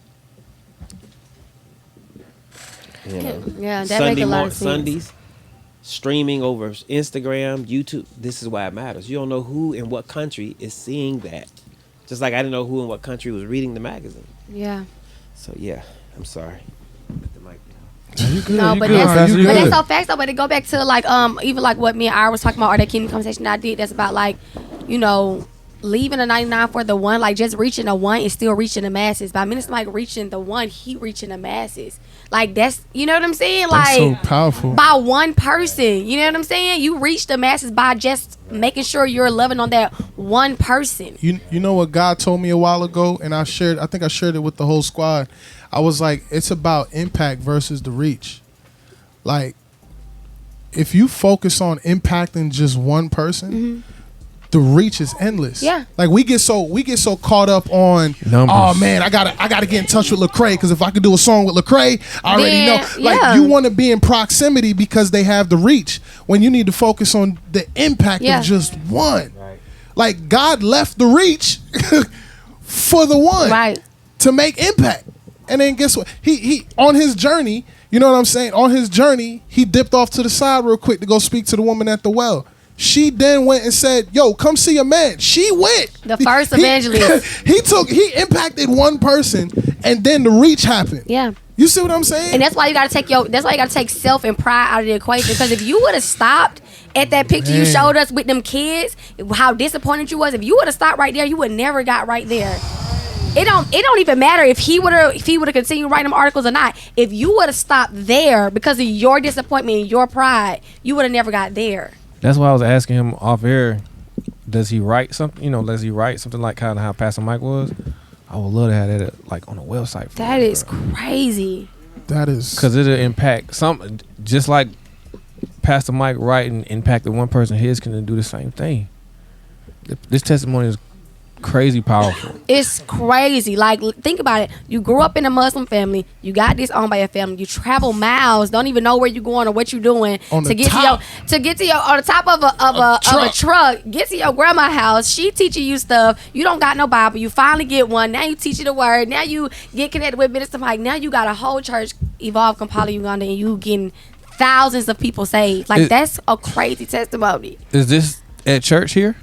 You know, that makes a lot of sense. Sundays, streaming over Instagram, YouTube. This is why it matters. You don't know who in what country is seeing that. Just like I didn't know who in what country was reading the magazine. Yeah. So yeah, I'm sorry. Put the mic You down. good. That's so facts though. But to go back to like even like what me and I was talking about, or that kingdom conversation I did. That's about like, you know, leaving a 99 for the one, like just reaching the one and still reaching the masses. By Minister Mike reaching the one, he reaching the masses. Like that's, you know what I'm saying? That's like so powerful. By one person, you know what I'm saying? You reach the masses by just making sure you're loving on that one person. You know what God told me a while ago, and I think I shared it with the whole squad. I was like, it's about impact versus the reach. Like, if you focus on impacting just one person, the reach is endless. Yeah. Like we get so caught up on numbers. Oh man, I gotta get in touch with Lecrae, because if I could do a song with Lecrae, I already know. Like you want to be in proximity because they have the reach, when you need to focus on the impact of just one. Right. Like God left the reach for the one to make impact. And then guess what? He on his journey, you know what I'm saying? On his journey, he dipped off to the side real quick to go speak to the woman at the well. She then went and said, yo, come see a man. She went. The first evangelist. He impacted one person, and then the reach happened. Yeah. You see what I'm saying? And that's why you gotta take self and pride out of the equation. Because if you would have stopped at that picture you showed us with them kids, how disappointed you was, if you would have stopped right there, you would never got right there. It don't even matter if he would have continued writing them articles or not. If you would have stopped there because of your disappointment and your pride, you would have never got there. That's why I was asking him off air. Does he write something? Does he write something like kind of how Pastor Mike was? I would love to have that like on a website. That is crazy. That is because it'll impact some, just like Pastor Mike writing impacted one person. His can do the same thing. This testimony is crazy powerful. It's crazy. Like, think about it. You grew up in a Muslim family. You got disowned by your family. You travel miles. Don't even know where you're going or what you're doing to get to your on the top of a truck. Get to your grandma's house. She teaching you stuff. You don't got no Bible. You finally get one. Now you teaching the word. Now you get connected with Minister Mike. Now you got a whole church, Evolve Kampala, Uganda, and you getting thousands of people saved. Like, that's a crazy testimony. Is this at church here?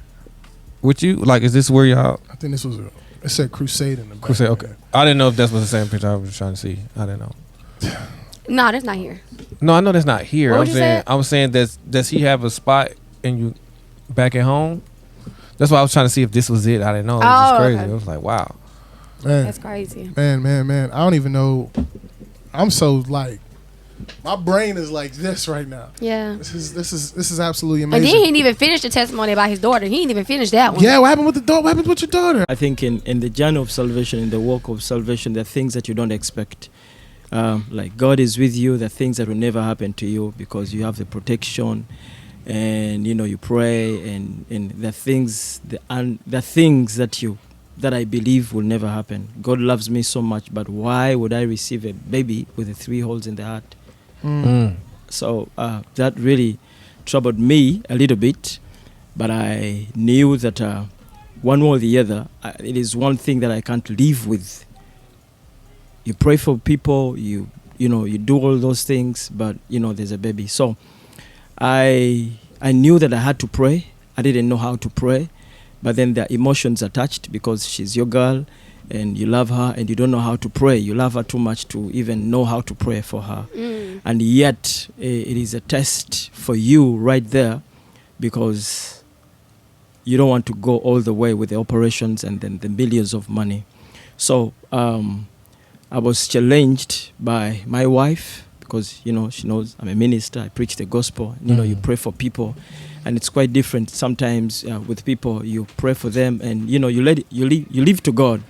With you? Like, is this where y'all? I think it said Crusade in the back. Crusade, okay. I didn't know if that was the same picture I was trying to see. I didn't know. No, that's not here. No, I know that's not here. What I was saying does he have a spot in you back at home? That's why I was trying to see if this was it. I didn't know. It was just crazy. Okay. I was like, wow. Man, that's crazy. Man. I don't even know. I'm so like, My brain is like this right now. Yeah. This is absolutely And amazing. then he didn't even finish the testimony about his daughter. He didn't even finish that one. Yeah, what happened with the daughter? What happened with your daughter? I think in the journey of salvation, in the walk of salvation, there are things that you don't expect. Like God is with you, there are things that will never happen to you because you have the protection, and you pray, and the things that I believe will never happen. God loves me so much, but why would I receive a baby with 3 holes in the heart? So that really troubled me a little bit, but I knew that one way or the other, it is one thing that I can't live with. You pray for people, you do all those things, but there's a baby. So I knew that I had to pray. I didn't know how to pray, but then there are emotions attached because she's your girl and you love her and you don't know how to pray. You love her too much to even know how to pray for her. And yet it is a test for you right there because you don't want to go all the way with the operations and then the millions of money. So I was challenged by my wife because, she knows I'm a minister. I preach the gospel. You pray for people, and it's quite different sometimes with people. You pray for them, and you leave to God.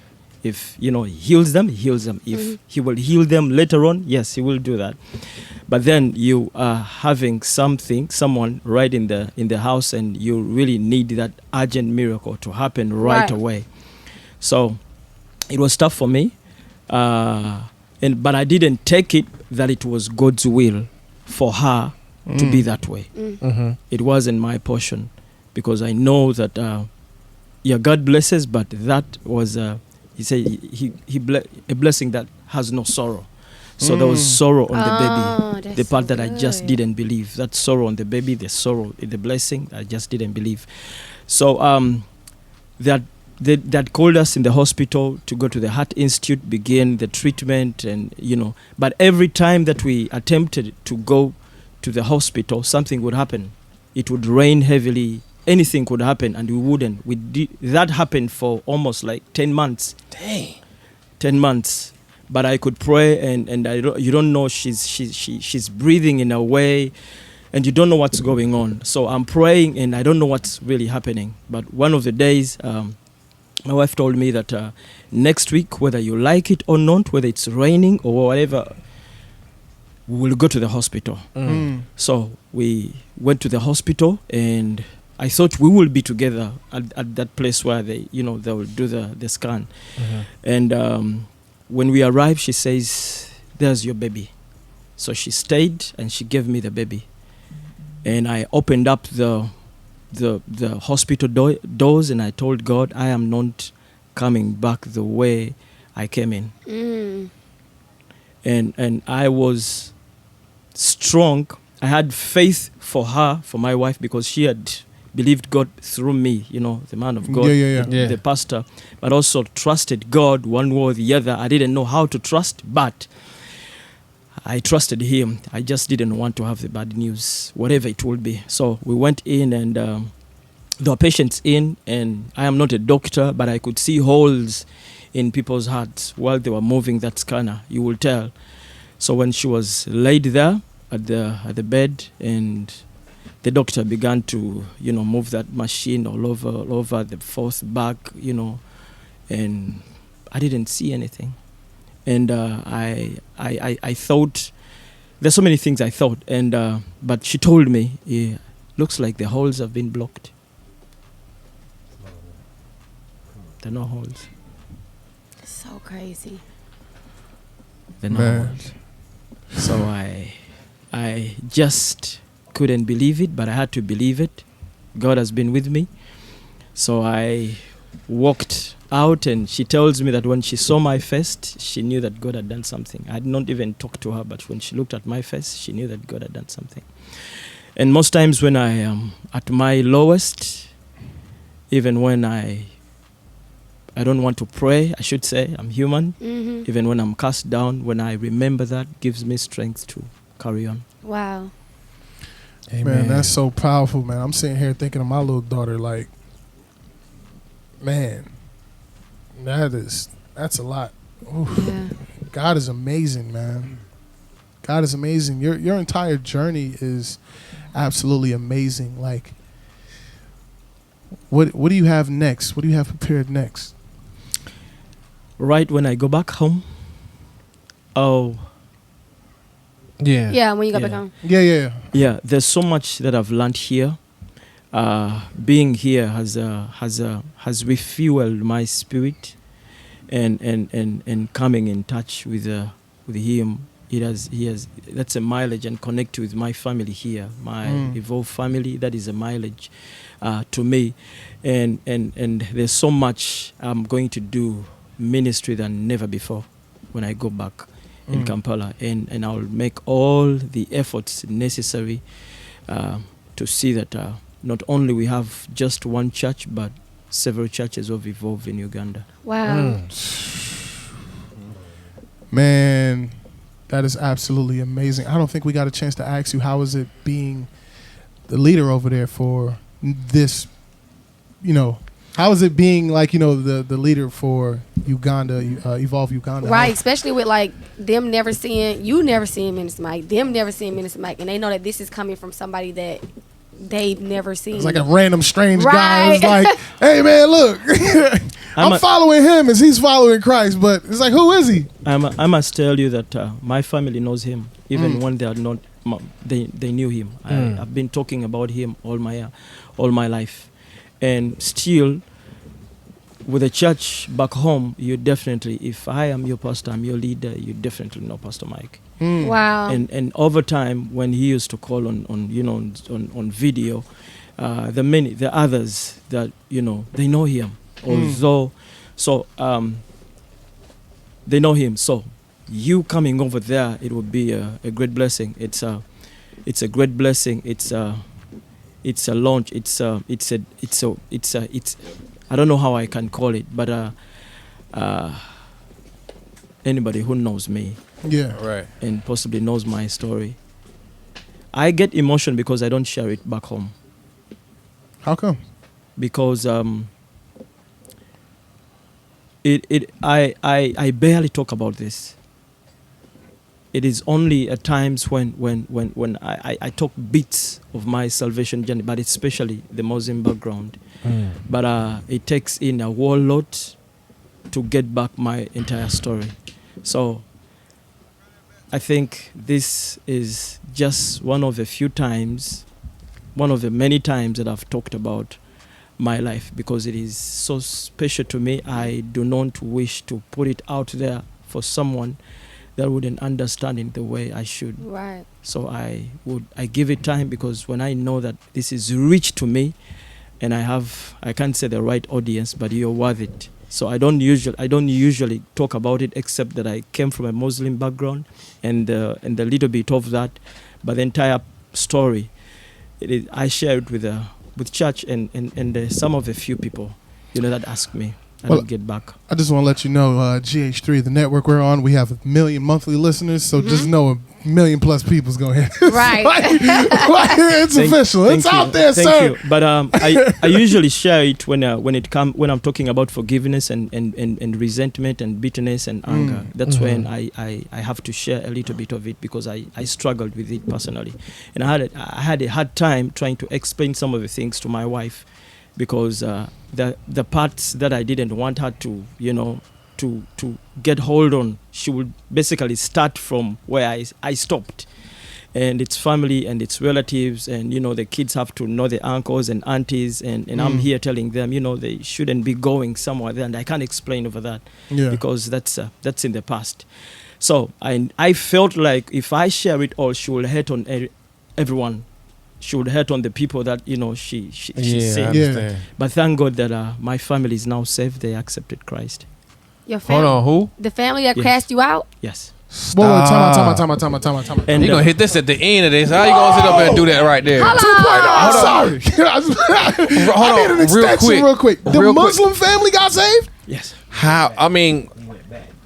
If He heals them, He heals them. If He will heal them later on, yes, He will do that. But then you are having someone right in the house, and you really need that urgent miracle to happen right away. So it was tough for me. But I didn't take it that it was God's will for her to be that way. It wasn't my portion because I know that God blesses, but that was he said a blessing that has no sorrow. So there was sorrow on the baby, the part that I just didn't believe. That sorrow on the baby, the sorrow in the blessing, I just didn't believe. So that called us in the hospital to go to the Heart Institute, begin the treatment, and but every time that we attempted to go to the hospital, something would happen. It would rain heavily, anything could happen, and we wouldn't. That happened for almost like 10 months. Dang. 10 months. But I could pray, and you don't know, she's breathing in a way, and you don't know what's going on. So I'm praying, and I don't know what's really happening. But one of the days, my wife told me that next week, whether you like it or not, whether it's raining or whatever, we will go to the hospital. So we went to the hospital, and I thought we will be together at that place where they will do the scan. And when we arrived, she says, "There's your baby." So she stayed, and she gave me the baby. And I opened up the hospital doors, and I told God, I am not coming back the way I came in. And I was strong. I had faith for her, for my wife, because she had believed God through me, the man of God, the pastor, but also trusted God one way or the other. I didn't know how to trust, but I trusted Him. I just didn't want to have the bad news, whatever it would be. So we went in, and there were patients in, and I am not a doctor, but I could see holes in people's hearts while they were moving that scanner. You will tell. So when she was laid there at the bed, and the doctor began to move that machine all over the fourth back, and I didn't see anything. And I thought, there's so many things I thought, and but she told me, looks like the holes have been blocked. There are no holes. So crazy. There are no holes. So I just couldn't believe it, but I had to believe it. God has been with me. So I walked out, and she tells me that when she saw my face, she knew that God had done something. I had not even talked to her, but when she looked at my face, she knew that God had done something. And most times when I am at my lowest, even when I don't want to pray, I should say, I'm human. Even when I'm cast down, when I remember that, gives me strength to carry on. Wow. Amen. Man, that's so powerful, man. I'm sitting here thinking of my little daughter, like, man, that's a lot. Yeah. God is amazing, man. God is amazing. Your entire journey is absolutely amazing. Like, what do you have next? What do you have prepared next? Right when I go back home. Oh. Yeah. Yeah, when you go back home. Yeah. Yeah, there's so much that I've learned here. Being here has refueled my spirit, and coming in touch with him. He has that's a mileage, and connect with my family here, my evolved family. That is a mileage to me, and there's so much I'm going to do ministry than never before when I go back in Kampala, and I'll make all the efforts necessary to see that not only we have just one church, but several churches have evolved in Uganda. Wow. Man, that is absolutely amazing. I don't think we got a chance to ask you, how is it being the leader over there for this, how is it being like, the leader for Uganda, Evolve Uganda? Right, especially with like them never seeing Minister Mike, them never seeing Minister Mike, and they know that this is coming from somebody that they've never seen. It's like a random strange guy who's like, hey man, look, I'm following him as he's following Christ, but it's like, who is he? I must tell you that my family knows him, even when they are not. They knew him. I've been talking about him all my life, and still, with the church back home, you definitely, if I am your pastor, I'm your leader, you definitely know Pastor Mike. Wow. And over time, when he used to call on video, the others that they know him. Although, they know him. So you coming over there, it would be a great blessing. It's a great blessing. It's a launch. It's I don't know how I can call it, but anybody who knows me, right, and possibly knows my story, I get emotion because I don't share it back home. How come? Because I barely talk about this. It is only at times when I talk bits of my salvation journey, but especially the Muslim background. But it takes in a whole lot to get back my entire story. So I think this is just one of the many times that I've talked about my life, because it is so special to me. I do not wish to put it out there for someone that wouldn't understand it the way I should. Right. So I give it time, because when I know that this is rich to me, and I can't say the right audience, but you're worth it. So I don't usually talk about it, except that I came from a Muslim background, and a little bit of that, but the entire story, I share it with church and some of the few people, that ask me. I don't get back. I just want to let you know, GH3, the network we're on, we have 1 million monthly listeners, so just know 1 million plus people's going to hear. Right. It's official. It's out there, sir. Thank you. But I usually share it when I'm talking about forgiveness and resentment and bitterness and anger. That's when I have to share a little bit of it, because I struggled with it personally, and I had a hard time trying to explain some of the things to my wife, because the parts that I didn't want her to get hold on, she would basically start from where I stopped. And it's family and it's relatives, and the kids have to know the uncles and aunties, and I'm here telling them they shouldn't be going somewhere there, and I can't explain over that, because that's in the past. So I felt like if I share it all, she will hate on everyone. She would hurt on the people that she saved. Yeah. But thank God that my family is now saved. They accepted Christ. Your family? Hold on, who? The family that cast you out? Yes. Whoa, time out. And you're gonna hit this at the end of this. How you gonna sit up there and do that right there? 2.0. I'm sorry. I need an extension real quick. The Muslim family got saved? Yes. How? I mean,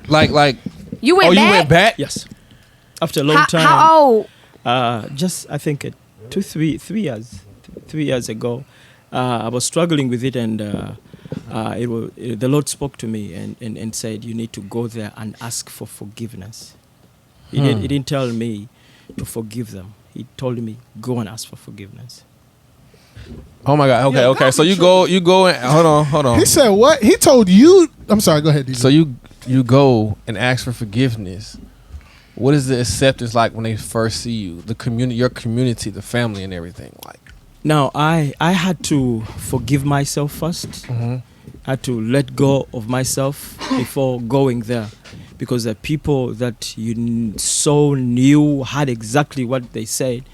like. You went back? You went back? Yes. After a long time. How old? Just I think 3 years ago, I was struggling with it, and the Lord spoke to me and said, you need to go there and ask for forgiveness. He didn't tell me to forgive them. He told me, go and ask for forgiveness. Oh my God. Okay. So you go and hold on. He said what? He told you. I'm sorry. Go ahead, DJ. So you go and ask for forgiveness. What is the acceptance like when they first see you? The community, your community, the family, and everything. Like, now I had to forgive myself first. mm-hmm. I had to let go of myself before going there, because the people that you so knew had exactly what they said.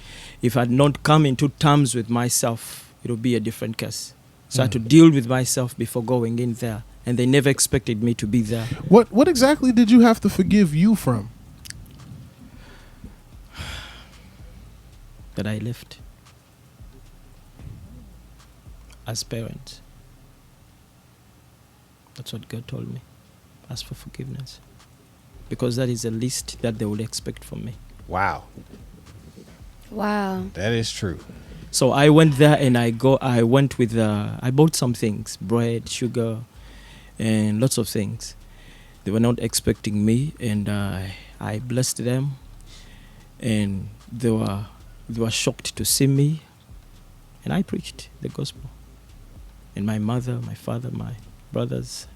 If I had not come into terms with myself, it would be a different case. So I had to deal with myself before going in there, and they never expected me to be there. What exactly did you have to forgive you from? That I left as parents. That's what God told me. Ask for forgiveness, because that is the least that they would expect from me. wow. That is true. So I went there and I went with I bought some things, bread, sugar, and lots of things. They were not expecting me, and I blessed them, and they were shocked to see me, and I preached the gospel. And my mother, my father, my brothers,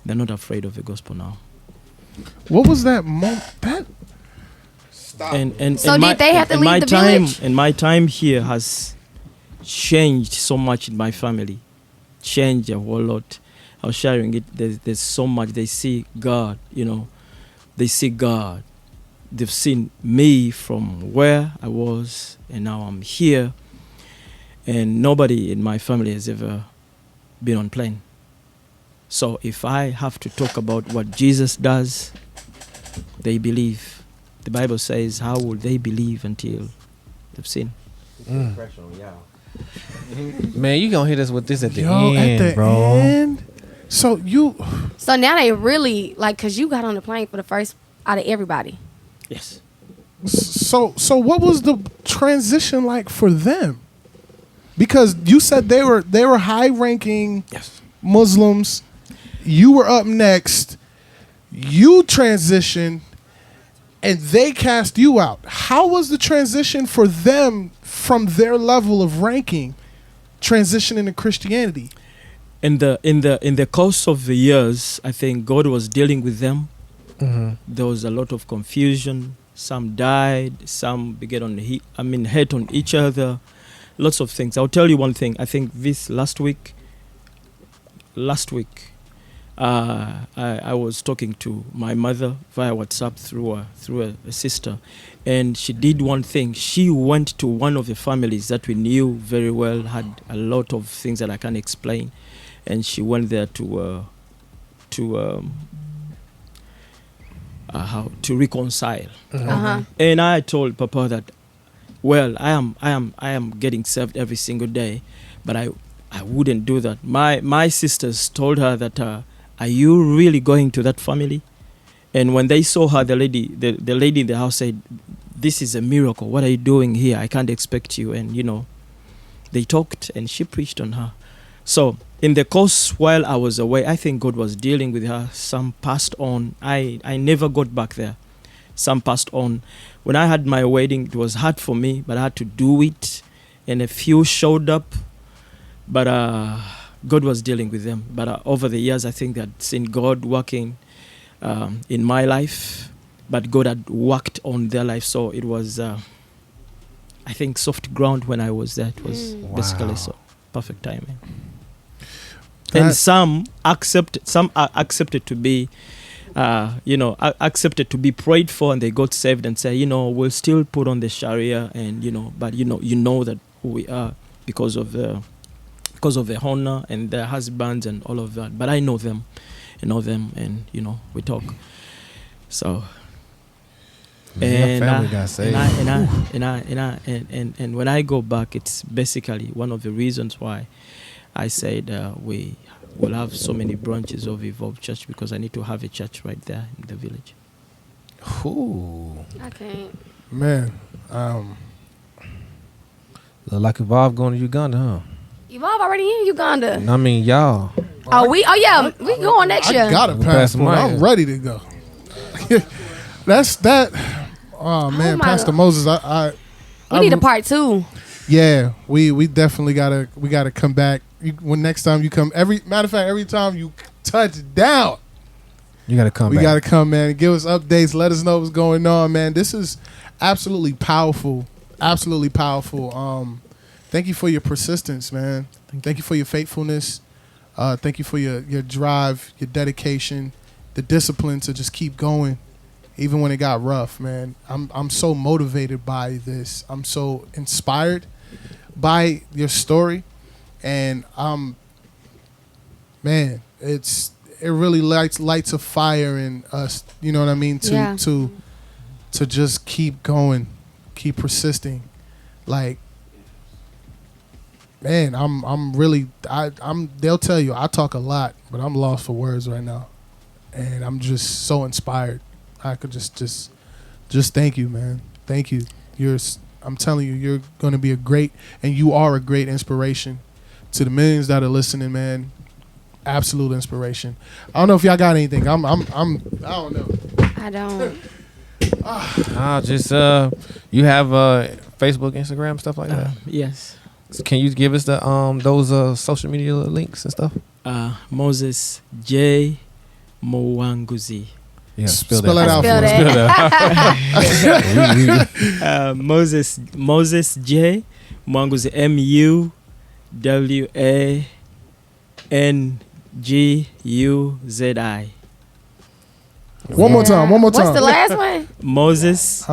they're not afraid of the gospel now. What was that moment? So did they have to leave the village? And my time here has changed so much in my family. Changed a whole lot. I was sharing it. There's so much. They see God, They see God. They've seen me from where I was, and now I'm here. And nobody in my family has ever been on plane. So if I have to talk about what Jesus does, they believe. The Bible says, how will they believe until they've seen? Man, you gonna hit us with this at the end, bro. End? So now they really, like, because you got on the plane for the first out of everybody. Yes. So what was the transition like for them? Because you said they were high-ranking Muslims. You were up next. You transitioned, and they cast you out. How was the transition for them from their level of ranking, transitioning to Christianity? In the course of the years, I think God was dealing with them. Mm-hmm. There was a lot of confusion. Some died. Some began hate on each other. Lots of things. I'll tell you one thing. I think this last week, I was talking to my mother via WhatsApp through a sister, and she did one thing. She went to one of the families that we knew very well, had a lot of things that I can't explain, and she went there to reconcile. Mm-hmm. Uh-huh. And I told Papa that, well, I am getting served every single day, but I wouldn't do that. My sisters told her that, are you really going to that family? And when they saw her, the lady in the house said, this is a miracle. What are you doing here? I can't expect you. And, they talked and she preached on her. So in the course while I was away, I think God was dealing with her. Some passed on. I never got back there. Some passed on. When I had my wedding, it was hard for me, but I had to do it. And a few showed up. But God was dealing with them. But over the years, I think I'd seen God working in my life, but God had worked on their life. So it was, I think, soft ground when I was there. It was basically so perfect timing. And some accepted to be, accepted to be prayed for, and they got saved and say, we'll still put on the Sharia, and but you know that who we are because of the honor and their husbands and all of that. But I know them, and we talk. So, and when I go back, it's basically one of the reasons why I said we will have so many branches of Evolve Church, because I need to have a church right there in the village. Ooh. I can't. Man, Look like Evolve going to Uganda, huh? Evolve already in Uganda. I mean, y'all. We going next year. I got a passport. I'm ready to go. That's that. Oh man, Pastor Moses, we need a part 2. Yeah, we definitely gotta come back. When next time you come, every time you touch down, you gotta come. We gotta come, man, and give us updates. Let us know what's going on, man. This is absolutely powerful. Absolutely powerful. Thank you for your persistence, man. Thank you for your faithfulness. Thank you for your drive, your dedication, the discipline to just keep going, even when it got rough, man. I'm so motivated by this. I'm so inspired by your story, and man, it really lights a fire in us. You know what I mean? To just keep going, keep persisting. Like, man, they'll tell you I talk a lot, but I'm lost for words right now, and I'm just so inspired. I could just thank you, man. Thank you. I'm telling you, you're going to be you are a great inspiration to the millions that are listening, man. Absolute inspiration. I don't know if y'all got anything. I don't know. I don't. Just you have Facebook, Instagram, stuff like that. Yes. So can you give us the those social media links and stuff? Moses J Mwanguzi. Yeah, spell that out for us. Moses J Mwanguzi, MUWANGUZI. One more time. What's the last one? Moses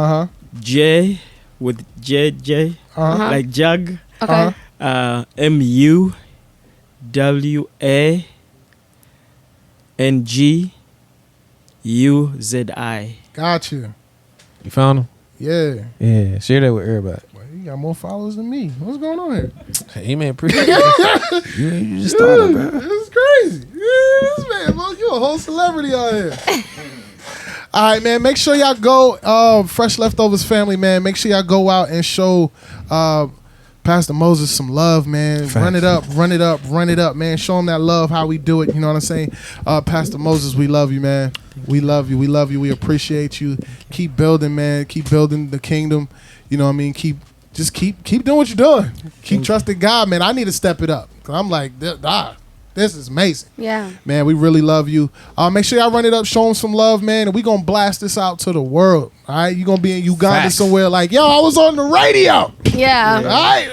J with JJ like jug. Okay. MUWANGUZI. Got you. You found him? Yeah. Yeah. Share that with everybody. Well, you got more followers than me. What's going on here? Hey man, appreciate it. You just started, bro. This is crazy. Yes, man. Well, you a whole celebrity out here. All right, man. Make sure y'all go, Fresh Leftovers family, man. Make sure y'all go out and show Pastor Moses some love, man. Facts. Run it up, man. Show him that love, how we do it. You know what I'm saying? Pastor Moses, we love you, man. We love you. We appreciate you. Keep building, man. Keep building the kingdom. You know what I mean? Keep doing what you're doing. Keep trusting God, man. I need to step it up. Cause I'm like, this is amazing. Yeah. Man, we really love you. Make sure y'all run it up, show them some love, man. And we going to blast this out to the world. All right? You're going to be in Uganda somewhere like, yo, I was on the radio. Yeah. All right?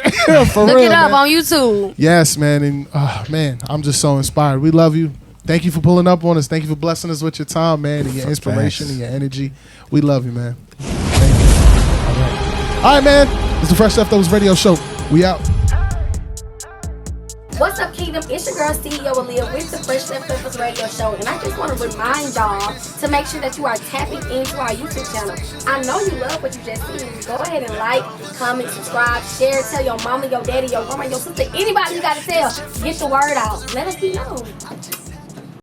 For Look real, it up man. on YouTube. Yes, man. And, man, I'm just so inspired. We love you. Thank you for pulling up on us. Thank you for blessing us with your time, man, and your inspiration and your energy. We love you, man. Thank you. All right, man. It's the Fresh Leftovers Radio Show. We out. What's up, Kingdom? It's your girl, CEO AALIYAH with the Fresh Leftovers Radio Show. And I just want to remind y'all to make sure that you are tapping into our YouTube channel. I know you love what you just seen. Go ahead and like, comment, subscribe, share, tell your mama, your daddy, your grandma, your sister, anybody you got to tell. Get the word out. Let us be known.